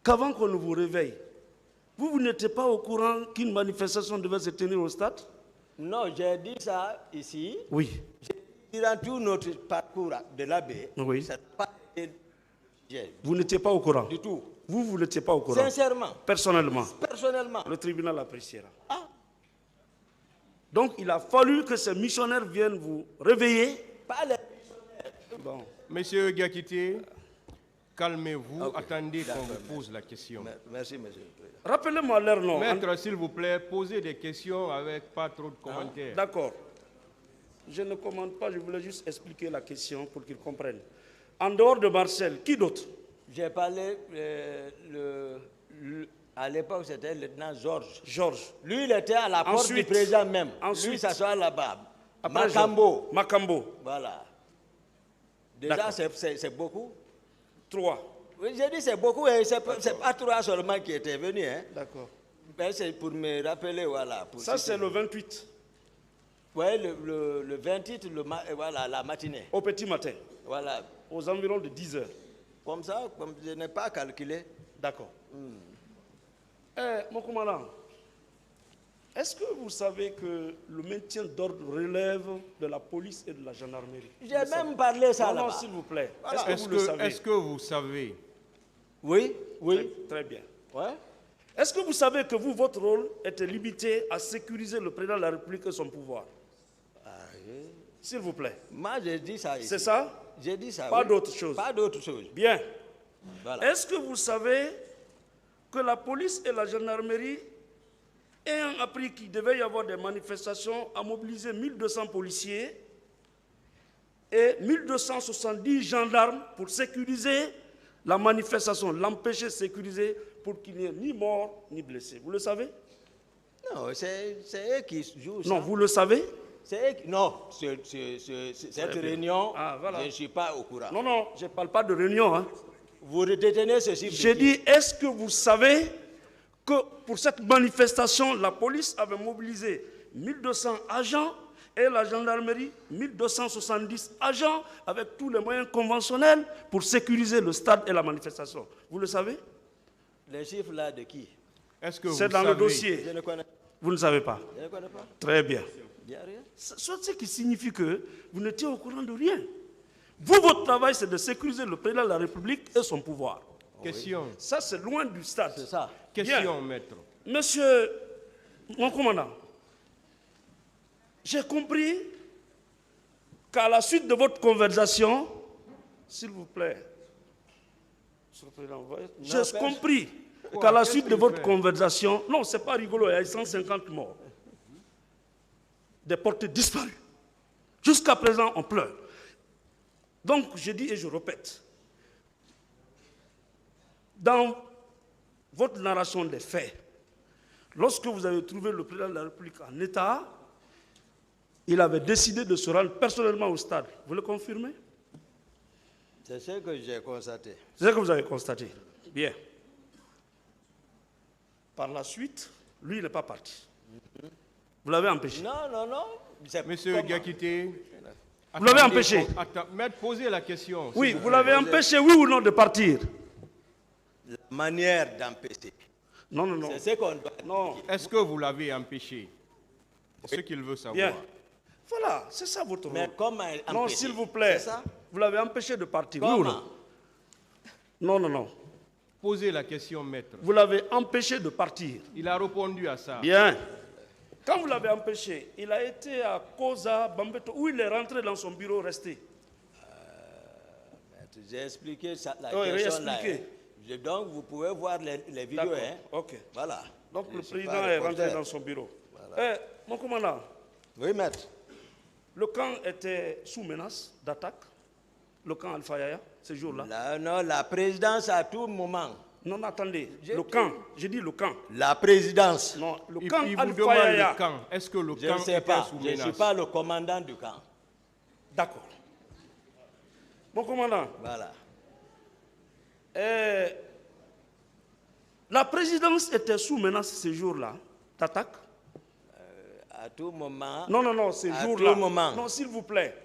qu'avant qu'on ne vous réveille, vous n'étiez pas au courant qu'une manifestation devait se tenir au stade? Non, j'ai dit ça ici. Oui. Durant tout notre parcours de l'abbé, Oui. ça n'a pas été Vous n'étiez pas au courant? du tout. Vous n'étiez pas au courant? Sincèrement, Personnellement? personnellement. Le tribunal appréciera. Ah. Donc, il a fallu que ces missionnaires viennent vous réveiller. Pas les... Bon. Monsieur Gakité, calmez-vous, Ok. attendez qu'on D'accord, vous pose la question. Merci, monsieur. Rappelez-moi leur nom. Maître, s'il vous plaît, posez des questions avec pas trop de commentaires. D'accord. Je ne commande pas, je voulais juste expliquer la question pour qu'ils comprennent. En dehors de Marcel, qui d'autre? J'ai parlé, à l'époque, c'était le lieutenant Georges. Georges. Lui, il était à la porte Ensuite. du président même. Ensuite. Lui, s'assoit là-bas. Après Macambo. Georges. Macambo. Voilà. Déjà, D'accord. c'est beaucoup. 3. Oui, j'ai dit c'est beaucoup, et c'est pas trois seulement qui étaient venus. Hein. D'accord. Mais c'est pour me rappeler, voilà. Pour Ça, citer. c'est le 28, Oui, le 28, voilà, la matinée. au petit matin, Voilà. aux environs de 10 heures. Comme ça, comme je n'ai pas calculé. D'accord. Mon commandant, est-ce que vous savez que le maintien d'ordre relève de la police et de la gendarmerie? J'ai même parlé ça Non, non, là-bas. s'il vous plaît. Voilà. Est-ce que vous le savez? Est-ce que vous savez Oui, oui. Très bien. Ouais. Est-ce que vous savez que vous, votre rôle était limité à sécuriser le président de la République et son pouvoir? S'il vous plaît. Moi, j'ai dit ça ici. C'est ça? J'ai dit ça. Pas oui. d'autre chose. Pas d'autre chose. Bien. Voilà. Est-ce que vous savez que la police et la gendarmerie, ayant appris qu'il devait y avoir des manifestations, a mobilisé 1200 policiers et 1270 gendarmes pour sécuriser la manifestation, l'empêcher de sécuriser pour qu'il n'y ait ni mort ni blessé. Vous le savez? Non, c'est eux qui jouent ça. Non, vous le savez? C'est eux qui... Non, cette bien. réunion, Ah, voilà. je ne suis pas au courant. Non, non, je ne parle pas de réunion. Hein. Vous détenez ceci. J'ai dit, est-ce que vous savez que pour cette manifestation, la police avait mobilisé 1200 agents et la gendarmerie 1270 agents avec tous les moyens conventionnels pour sécuriser le stade et la manifestation. Vous le savez? Les chiffres là de qui? Est-ce que vous C'est dans savez le dossier. Je ne connais, Vous ne savez pas? je ne connais pas. Très bien. Il n'y a rien. Ce qui signifie que vous n'étiez au courant de rien. Vous, votre travail, c'est de sécuriser le président de la République et son pouvoir. Question. Ça, c'est loin du stade. C'est ça. Question, maître. Monsieur mon commandant, j'ai compris qu'à la suite de votre conversation, s'il vous plaît, Monsieur le Président, j'ai compris qu'à la suite de votre conversation, non, c'est pas rigolo, il y a 150 morts, des portées disparues. Jusqu'à présent, on pleure. Donc, je dis et je répète, dans votre narration des faits, lorsque vous avez trouvé le président de la République en état, il avait décidé de se rendre personnellement au stade. Vous le confirmez? C'est ce que j'ai constaté. C'est ce que vous avez constaté. Bien. Par la suite, lui, il n'est pas parti. Vous l'avez empêché. Non, non, non. Monsieur Gakité. Vous l'avez empêché. Maître, posez la question. Oui, vous l'avez empêché, oui ou non, de partir? La manière d'empêcher. Non, non, non. C'est ce qu'on doit. Non. Est-ce que vous l'avez empêché? C'est ce qu'il veut savoir. Bien. Voilà, c'est ça votre rôle. Mais comment Non, empêcher? s'il vous plaît. C'est ça? Vous l'avez empêché de partir, oui Comment? ou non? Non, non, non. Posez la question, maître. Vous l'avez empêché de partir. Il a répondu à ça. Bien. Quand vous l'avez empêché, il a été à Koza, Bambeto, où il est rentré dans son bureau resté. J'ai expliqué ça, la Oui, question là. réexpliqué. Donc, vous pouvez voir les vidéos. D'accord, Hein. ok. Voilà. Donc Je le suis président pas est reporter. rentré dans son bureau. Mon commandant, Oui, maître. le camp était sous menace d'attaque. Le camp Alpha Yaya, ce jour-là. Non, la présidence à tout moment. Non, attendez. J'ai Le dit- camp, j'ai dit le camp. La présidence. Non, le Il camp vous Alpha demande Yaya. le camp. Est-ce que le Je camp ne sais était pas. sous Je ne menace? suis pas le commandant du camp. D'accord. Mon commandant, Voilà. la présidence était sous menace ce jour-là d'attaque. À tout moment. Non, non, non, ce À jour-là. tout moment. Non, s'il vous plaît.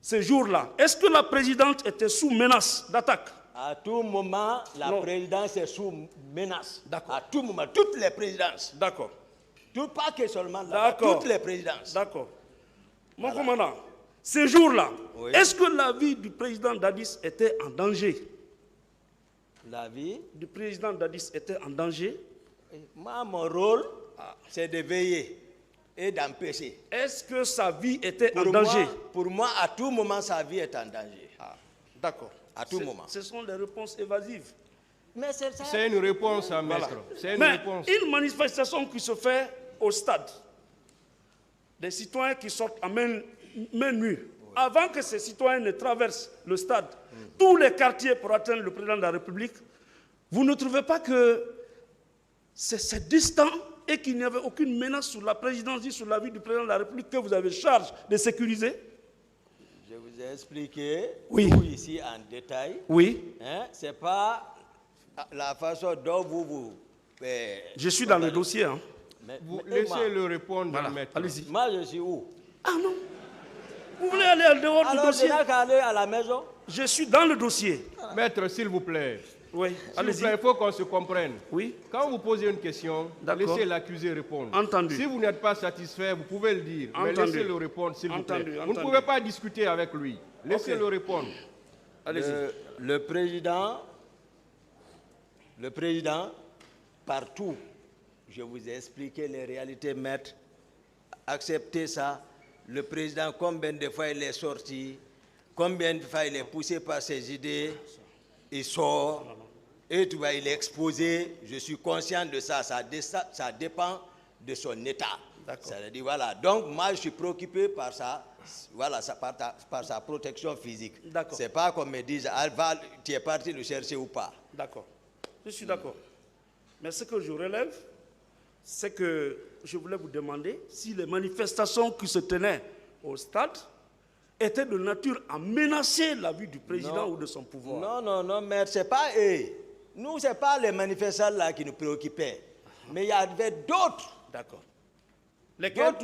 Ce jour-là, est-ce que la présidente était sous menace d'attaque? À tout moment, la Non. présidence est sous menace. D'accord. À tout moment, toutes les présidences. D'accord. Tout, pas que seulement là, D'accord. toutes les présidences. D'accord. Mon commandant, ce jour-là, Oui. est-ce que la vie du président Dadis était en danger? La vie, Du président Dadis était en danger? moi, mon rôle, c'est de veiller et d'empêcher. Est-ce que sa vie était en danger? Pour moi, à tout moment, sa vie est en danger. D'accord. À tout moment. Ce sont des réponses évasives. Mais c'est ça. C'est une réponse, hein, maître. C'est une Mais réponse. une manifestation qui se fait au stade, des citoyens qui sortent à main nue, avant que ces citoyens ne traversent le stade, tous les quartiers pour atteindre le président de la République, vous ne trouvez pas que c'est distant et qu'il n'y avait aucune menace sur la présidence ni sur la vie du président de la République que vous avez charge de sécuriser? Je vous ai expliqué Oui. tout ici en détail. Oui. Hein, ce n'est pas la façon dont vous... Je suis dans le dossier. Hein. Vous et laissez-le répondre, Voilà. maître. Allez-y. moi, je suis où? Ah non. Vous voulez aller en dehors du Alors, je dossier? n'ai qu'à aller à la maison. Je suis dans le dossier. Maître, s'il vous plaît. Oui. S'il vous Allez-y. plaît, il faut qu'on se comprenne. Oui. Quand vous posez une question, D'accord. laissez l'accusé répondre. Entendu. Si vous n'êtes pas satisfait, vous pouvez le dire. Mais Entendu. laissez-le répondre, s'il vous plaît. Entendu, Vous ne entendu. pouvez pas discuter avec lui. Laissez-le répondre. Allez-y. Le président, partout, je vous ai expliqué les réalités, maître. Acceptez ça. Le président, combien de fois il est sorti, combien de fois il est poussé par ses idées, il sort, et tu vois, il est exposé. Je suis conscient de ça. Ça dépend de son état. Ça veut dire, voilà. Donc, moi, je suis préoccupé par ça. Voilà, par sa protection physique. D'accord. C'est pas qu'on me dise, ah, tu es parti le chercher ou pas. D'accord. Je suis d'accord. Mais ce que je relève, c'est que je voulais vous demander si les manifestations qui se tenaient au stade étaient de nature à menacer la vie du président Non. ou de son pouvoir. Non, mais ce n'est pas eux. Nous, ce n'est pas les manifestants là qui nous préoccupaient. Mais il y avait d'autres. D'accord. Lesquels?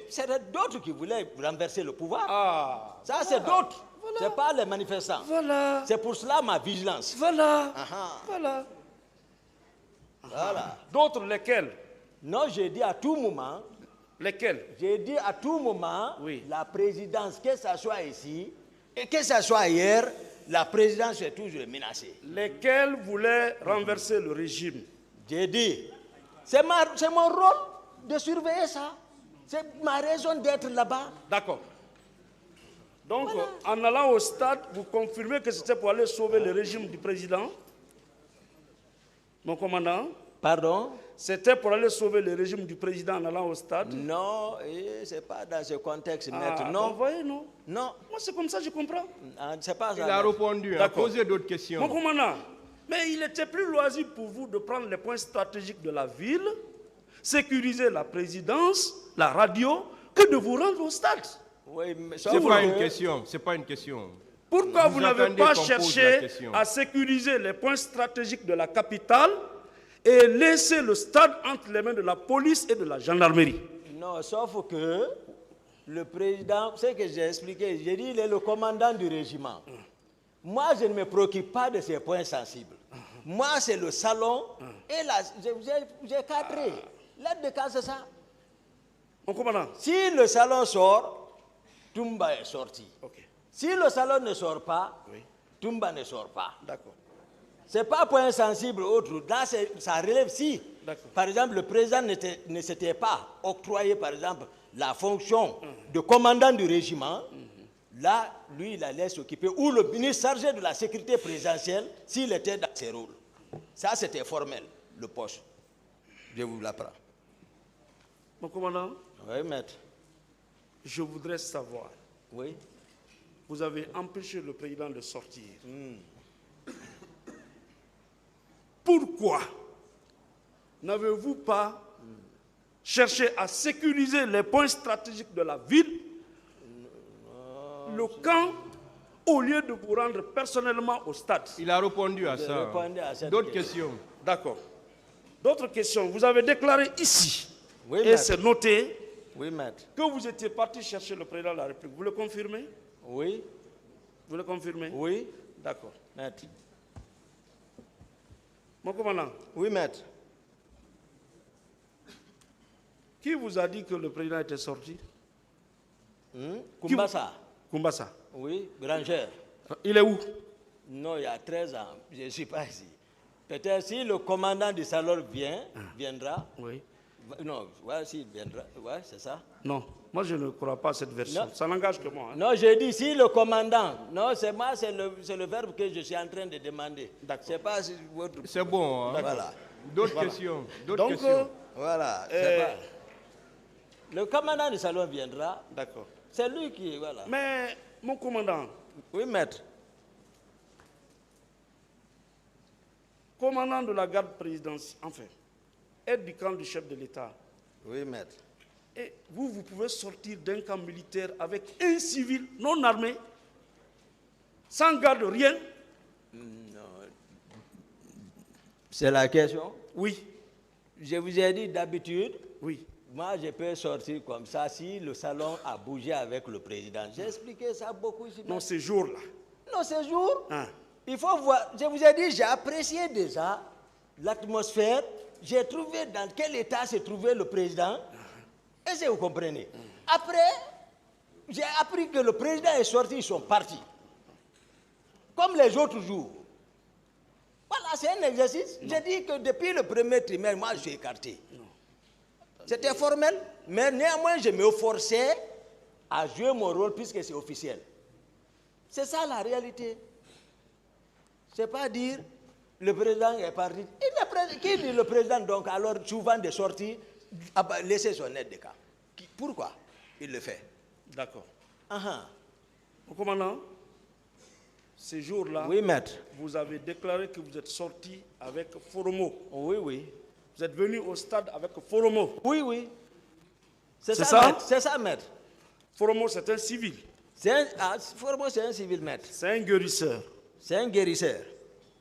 C'était d'autres qui voulaient renverser le pouvoir. Ah. Ça, c'est d'autres. Ce n'est pas les manifestants. Voilà. C'est pour cela ma vigilance. Voilà. Ah. Voilà. Voilà. D'autres lesquels? Non, j'ai dit à tout moment, Lesquels? j'ai dit à tout moment, Oui. la présidence, que ce soit ici et que ce soit ailleurs, la présidence est toujours menacée. Lesquels voulaient renverser le régime? J'ai dit, c'est mon rôle de surveiller ça. C'est ma raison d'être là-bas. D'accord. Donc, en allant au stade, vous confirmez que c'était pour aller sauver le régime du président? Mon commandant? Pardon? C'était pour aller sauver le régime du président en allant au stade? Non, ce n'est pas dans ce contexte, maître. Ah, Non. vous voyez, non? Non, Moi, c'est comme ça, je comprends. c'est pas Il ça. a maître. répondu. D'accord. Posez d'autres Mon questions. commandant, Mais il était plus loisible pour vous de prendre les points stratégiques de la ville, sécuriser la présidence, la radio, que de vous rendre au stade. Oui, mais Ce n'est pas une question. C'est pas une question. Pourquoi vous n'avez attendez pas qu'on pose cherché la question. à sécuriser les points stratégiques de la capitale et laisser le stade entre les mains de la police et de la gendarmerie? Non, sauf que le président, ce que j'ai expliqué, j'ai dit, il est le commandant du régiment. Moi, je ne me préoccupe pas de ces points sensibles. Moi, c'est le salon et là, j'ai cadré. L'aide de cas, c'est ça. Mon commandant. Si le salon sort, Toumba est sorti. Ok. Si le salon ne sort pas, Oui. Toumba ne sort pas. D'accord. Ce n'est pas point sensible autre. Là, ça relève si. D'accord. Par exemple, le président ne s'était pas octroyé, par exemple, la fonction de commandant du régiment. Là, lui, il allait s'occuper. Ou le ministre chargé de la sécurité présidentielle, s'il était dans ses rôles. Ça, c'était formel, le poste. Je vous l'apprends. Mon commandant, Oui, maître. je voudrais savoir, Oui. vous avez empêché le président de sortir. Pourquoi n'avez-vous pas cherché à sécuriser les points stratégiques de la ville, le camp, au lieu de vous rendre personnellement au stade? Il a répondu à ça. répondu à cette D'autres question. questions? D'accord. D'autres questions. Vous avez déclaré ici, Oui, et maître. c'est noté, Oui, maître. que vous étiez parti chercher le président de la République. Vous le confirmez? Oui. Vous le confirmez? Oui, D'accord. maître. Mon commandant, Oui, maître. qui vous a dit que le président était sorti? Kumbasa. Kumbasa. Oui, Granger. Il est où? Non, il y a 13 ans. Je ne suis pas ici. Peut-être si le commandant du salon viendra. Oui. Non, ouais, s'il viendra. Ouais, c'est ça. Non, moi je ne crois pas à cette version. Non. Ça n'engage que moi. Hein. Non, j'ai dit si le commandant. Non, c'est moi, c'est le verbe que je suis en train de demander. D'accord. C'est pas si votre. C'est bon. Hein? Voilà. D'autres questions? D'autres Donc, questions? Voilà. c'est pas- Le commandant du salon viendra. d'accord. C'est lui qui. Voilà. Mais, mon commandant, Oui, maître. commandant de la garde présidentielle, enfin, aide du camp du chef de l'État, Oui, maître. et vous pouvez sortir d'un camp militaire avec un civil non armé, sans garde, rien? C'est la question. Oui, Je vous ai dit d'habitude. oui. Moi, je peux sortir comme ça si le salon a bougé avec le président. J'ai expliqué ça beaucoup ici. Non, ces jours-là. Non, ce jour, Hein. il faut voir. Je vous ai dit, j'ai apprécié déjà l'atmosphère. J'ai trouvé dans quel état se trouvait le président. Est-ce que vous comprenez? Après, j'ai appris que le président est sorti, ils sont partis. Comme les autres jours. Voilà, c'est un exercice. J'ai dit que depuis le premier trimestre, moi, je suis écarté. C'était formel, mais néanmoins, je me forçais à jouer mon rôle puisque c'est officiel. C'est ça la réalité. C'est pas dire le président est parti. Qui dit le président donc alors souvent de sortir, laisser son aide de camp? Pourquoi il le fait? D'accord. Ah, Mon commandant, ces jours-là, oui, maître. vous avez déclaré que vous êtes sorti avec Foromo. Oui, oui. Vous êtes venu au stade avec Foromo. Oui, oui. C'est ça, ça? maître. C'est ça, maître. Foromo, c'est un civil. Formos, c'est un civil, maître. C'est un guérisseur. C'est un guérisseur.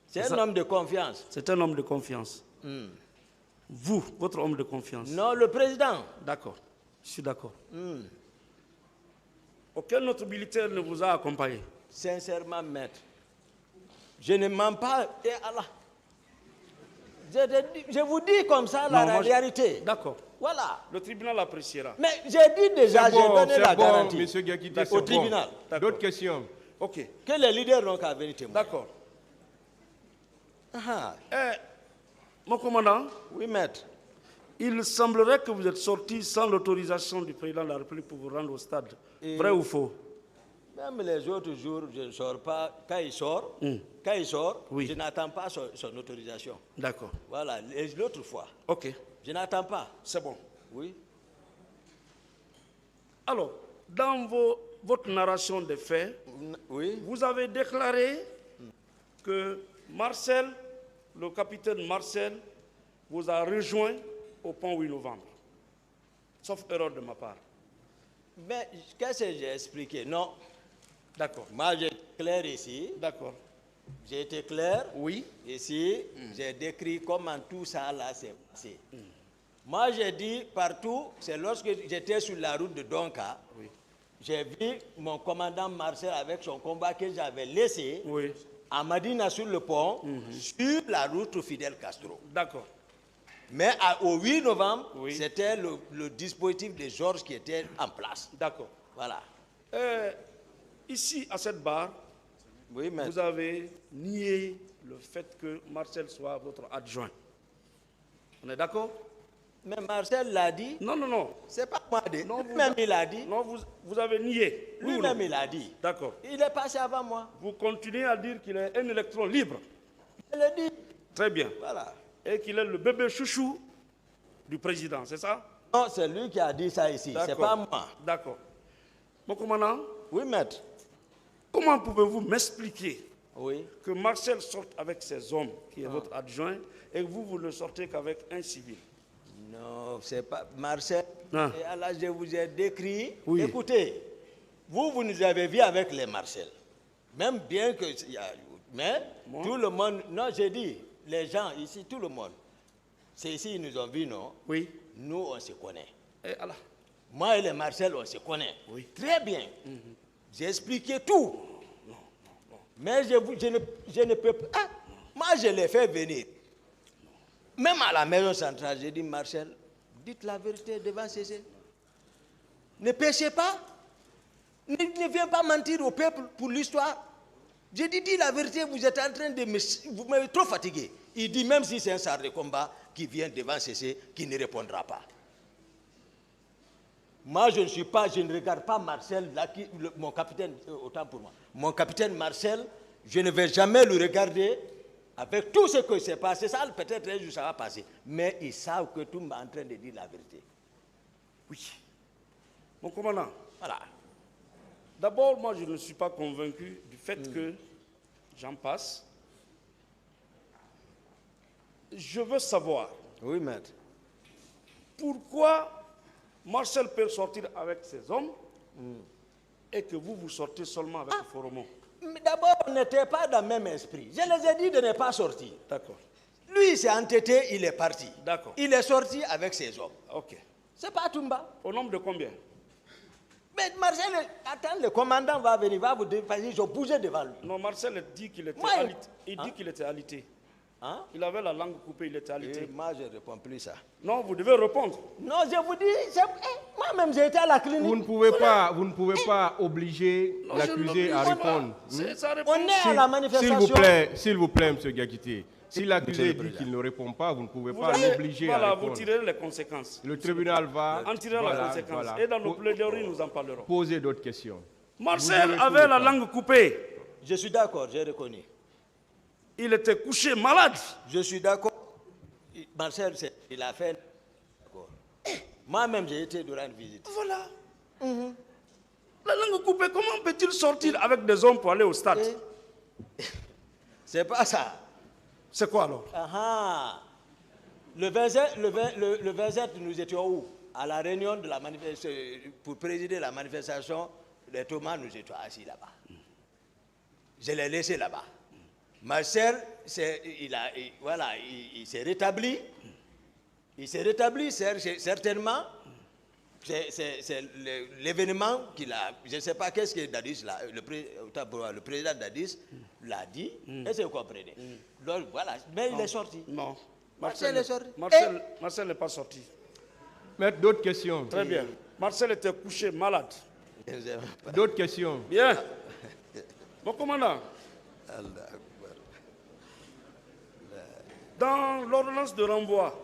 C'est un ça. homme de confiance. C'est un homme de confiance. Vous, votre homme de confiance. Non, le président. D'accord. Je suis d'accord. Aucun autre militaire ne vous a accompagné? Sincèrement, maître, je ne mens pas. Et Allah. Je vous dis comme ça la Non, moi, réalité. D'accord. Voilà. Le tribunal appréciera. Mais j'ai dit déjà, j'ai donné la garantie. Monsieur Gakité, Au c'est bon. tribunal. D'accord. D'autres questions? Ok. Que les leaders n'ont qu'à venir témoigner. D'accord. Ah, Mon commandant, oui, maître. il semblerait que vous êtes sorti sans l'autorisation du président de la République pour vous rendre au stade. Et- Vrai ou faux? Même les autres jours, je ne sors pas. Quand il sort, Oui. je n'attends pas son autorisation. D'accord. Voilà, l'autre fois, Ok. je n'attends pas. C'est bon. Oui. Alors, dans votre narration des faits, Oui. vous avez déclaré que Marcel le capitaine Marcel vous a rejoint au pont 8 novembre. Sauf erreur de ma part. Mais qu'est-ce que j'ai expliqué? Non. D'accord. Moi, j'ai été clair ici. D'accord. J'ai été clair. Oui. Ici, j'ai décrit comment tout ça là s'est passé. Moi, j'ai dit partout, c'est lorsque j'étais sur la route de Donka, j'ai vu mon commandant Marcel avec son combat que j'avais laissé à Madina sur le pont, sur la route Fidel Castro. D'accord. Mais au 8 novembre, c'était le dispositif de Georges qui était en place. D'accord. Voilà. Ici, à cette barre, vous avez nié le fait que Marcel soit votre adjoint. On est d'accord? Mais Marcel l'a dit. Non, non, non. C'est pas moi. Lui-même, il l'a dit. Non, vous avez nié. Lui-même, il a dit. D'accord. Il est passé avant moi. Vous continuez à dire qu'il est un électron libre. Je l'ai dit. Très bien. Voilà. Et qu'il est le bébé chouchou du président, c'est ça? Non, c'est lui qui a dit ça ici. C'est pas moi. D'accord. Mon commandant? Oui, maître. Comment pouvez-vous m'expliquer oui. que Marcel sorte avec ses hommes, qui est votre adjoint, et vous ne sortez qu'avec un civil? Non, c'est pas Marcel. Ah. Et alors, je vous ai décrit. Oui. Écoutez, vous nous avez vu avec les Marcel. Même bien que... Mais tout le monde... Non, j'ai dit, les gens ici, tout le monde. C'est ici, ils nous ont vus, non? Oui. Nous, on se connaît. Et alors? Moi et les Marcel, on se connaît. Oui. Très bien. J'ai expliqué tout. Non. Mais je ne peux pas... Ah, moi, je l'ai fait venir. Même à la maison centrale, j'ai dit, Marcel, dites la vérité devant Cécile. Ne péchez pas. Ne viens pas mentir au peuple pour l'histoire. J'ai dit, dis la vérité, vous êtes en train de me... Vous m'avez trop fatigué. Il dit, même si c'est un char de combat qui vient devant Cécile, qui ne répondra pas. Moi, je ne regarde pas Marcel, là, mon capitaine, autant pour moi. Mon capitaine Marcel, je ne vais jamais le regarder avec tout ce qui s'est passé. Ça, peut-être un jour, ça va passer. Mais ils savent que tout le monde est en train de dire la vérité. Oui. Mon commandant. Voilà. D'abord, moi, je ne suis pas convaincu du fait que j'en passe. Je veux savoir. Oui, maître. Pourquoi Marcel peut sortir avec ses hommes et que vous sortez seulement avec le Foromon? D'abord, on n'était pas dans le même esprit. Je les ai dit de ne pas sortir. D'accord. Lui, il s'est entêté, il est parti. D'accord. Il est sorti avec ses hommes. Ok. C'est pas Toumba. Au nombre de combien? Mais Marcel, attends, le commandant va venir, va vous dépasser, je bougeais devant lui. Non, Marcel dit qu'il était Moi, alité. Il dit qu'il était alité. Hein? Il avait la langue coupée, il était Et alité. moi, je ne réponds plus ça. Non, vous devez répondre. Non, je vous dis, moi-même, j'ai été à la clinique. Vous ne pouvez pas obliger Non, l'accusé à je ne l'oblige répondre. pas. C'est sa réponse. On est à la manifestation. S'il vous plaît, M. Gakité. Si l'accusé dit qu'il ne répond pas, vous ne pouvez pas l'obliger à Voilà, répondre. vous tirez les conséquences. Le tribunal va En tirant la conséquence. Et dans nos plaidoiries, nous en parlerons. poser d'autres questions. Marcel avait la langue coupée. Je suis d'accord, j'ai reconnu. Il était couché malade. Je suis d'accord. Marcel, il a fait... Moi-même, j'ai été durant une visite. Voilà. La langue coupée, comment peut-il sortir avec des hommes pour aller au stade? C'est pas ça. C'est quoi alors? Le 27, nous étions où? À la réunion de la manifestation, pour présider la manifestation, les Thomas, nous étions assis là-bas. Je l'ai laissé là-bas. Marcel, il s'est rétabli. Il s'est rétabli, certainement. C'est l'événement qu'il a... Je ne sais pas qu'est-ce que Dadis, le président Dadis, l'a dit. Est-ce que vous comprenez? Donc, voilà. Mais il est sorti. Non. Marcel est sorti. Marcel n'est pas sorti. Maître, d'autres questions? Très bien. Marcel était couché malade. D'autres questions? Bien. Mon commandant, dans l'ordonnance de renvoi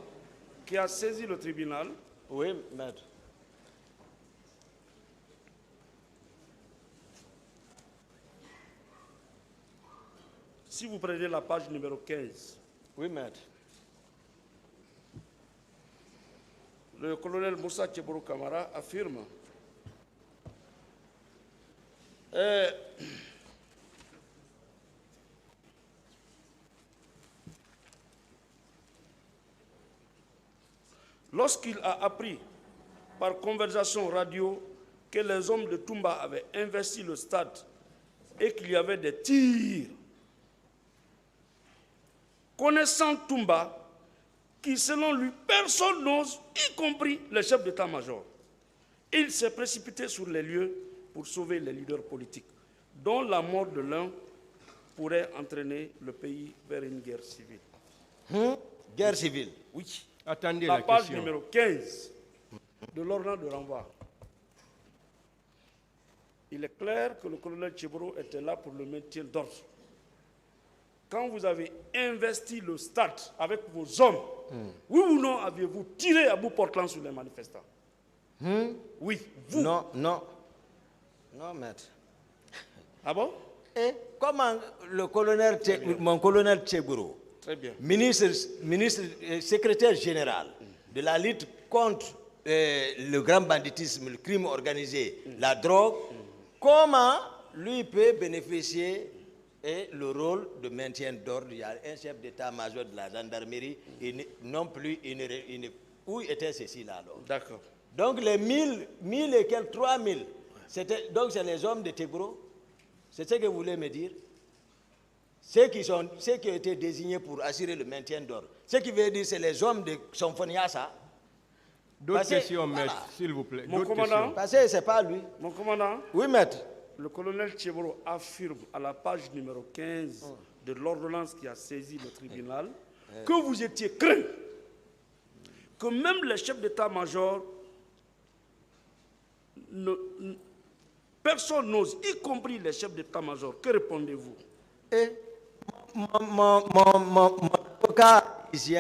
qui a saisi le tribunal, oui, maître. si vous prenez la page numéro 15, Oui, maître. le colonel Moussa Keboro Kamara affirme lorsqu'il a appris par conversation radio que les hommes de Toumba avaient investi le stade et qu'il y avait des tirs, connaissant Toumba, qui selon lui, personne n'ose, y compris le chef d'état-major, il s'est précipité sur les lieux pour sauver les leaders politiques, dont la mort de l'un pourrait entraîner le pays vers une guerre civile. Guerre civile. Oui. Attendez La la page question. numéro 15 de l'ordonnance de renvoi. Il est clair que le colonel Tcheboro était là pour le maintien d'ordre. Quand vous avez investi le stade avec vos hommes, oui ou non aviez-vous tiré à bout portant sur les manifestants? Oui, vous. Non, non. Non, maître. Ah bon? Et comment le colonel, mon colonel Tcheboro, Très bien. ministre, secrétaire général de la lutte contre le grand banditisme, le crime organisé, la drogue, comment lui peut bénéficier le rôle de maintien d'ordre? Il y a un chef d'état-major de la gendarmerie, et non plus, où était ceci là alors? D'accord. Donc les 1000 et quelques 3000, donc c'est les hommes de Tcheboro? C'est ce que vous voulez me dire? Ceux qui ont été désignés pour assurer le maintien d'ordre. Ce qui veut dire c'est les hommes de Sonfoniasa. D'autres questions, maître, s'il vous plaît. Mon D'autres commandant, questions. Parce que ce n'est pas lui. mon commandant, Oui, maître. le colonel Tcheboro affirme à la page numéro 15 de l'ordonnance qui a saisi le tribunal que vous étiez craint, que même les chefs d'état-major, personne n'ose, y compris les chefs d'état-major. Que répondez-vous? Et mon avocat ici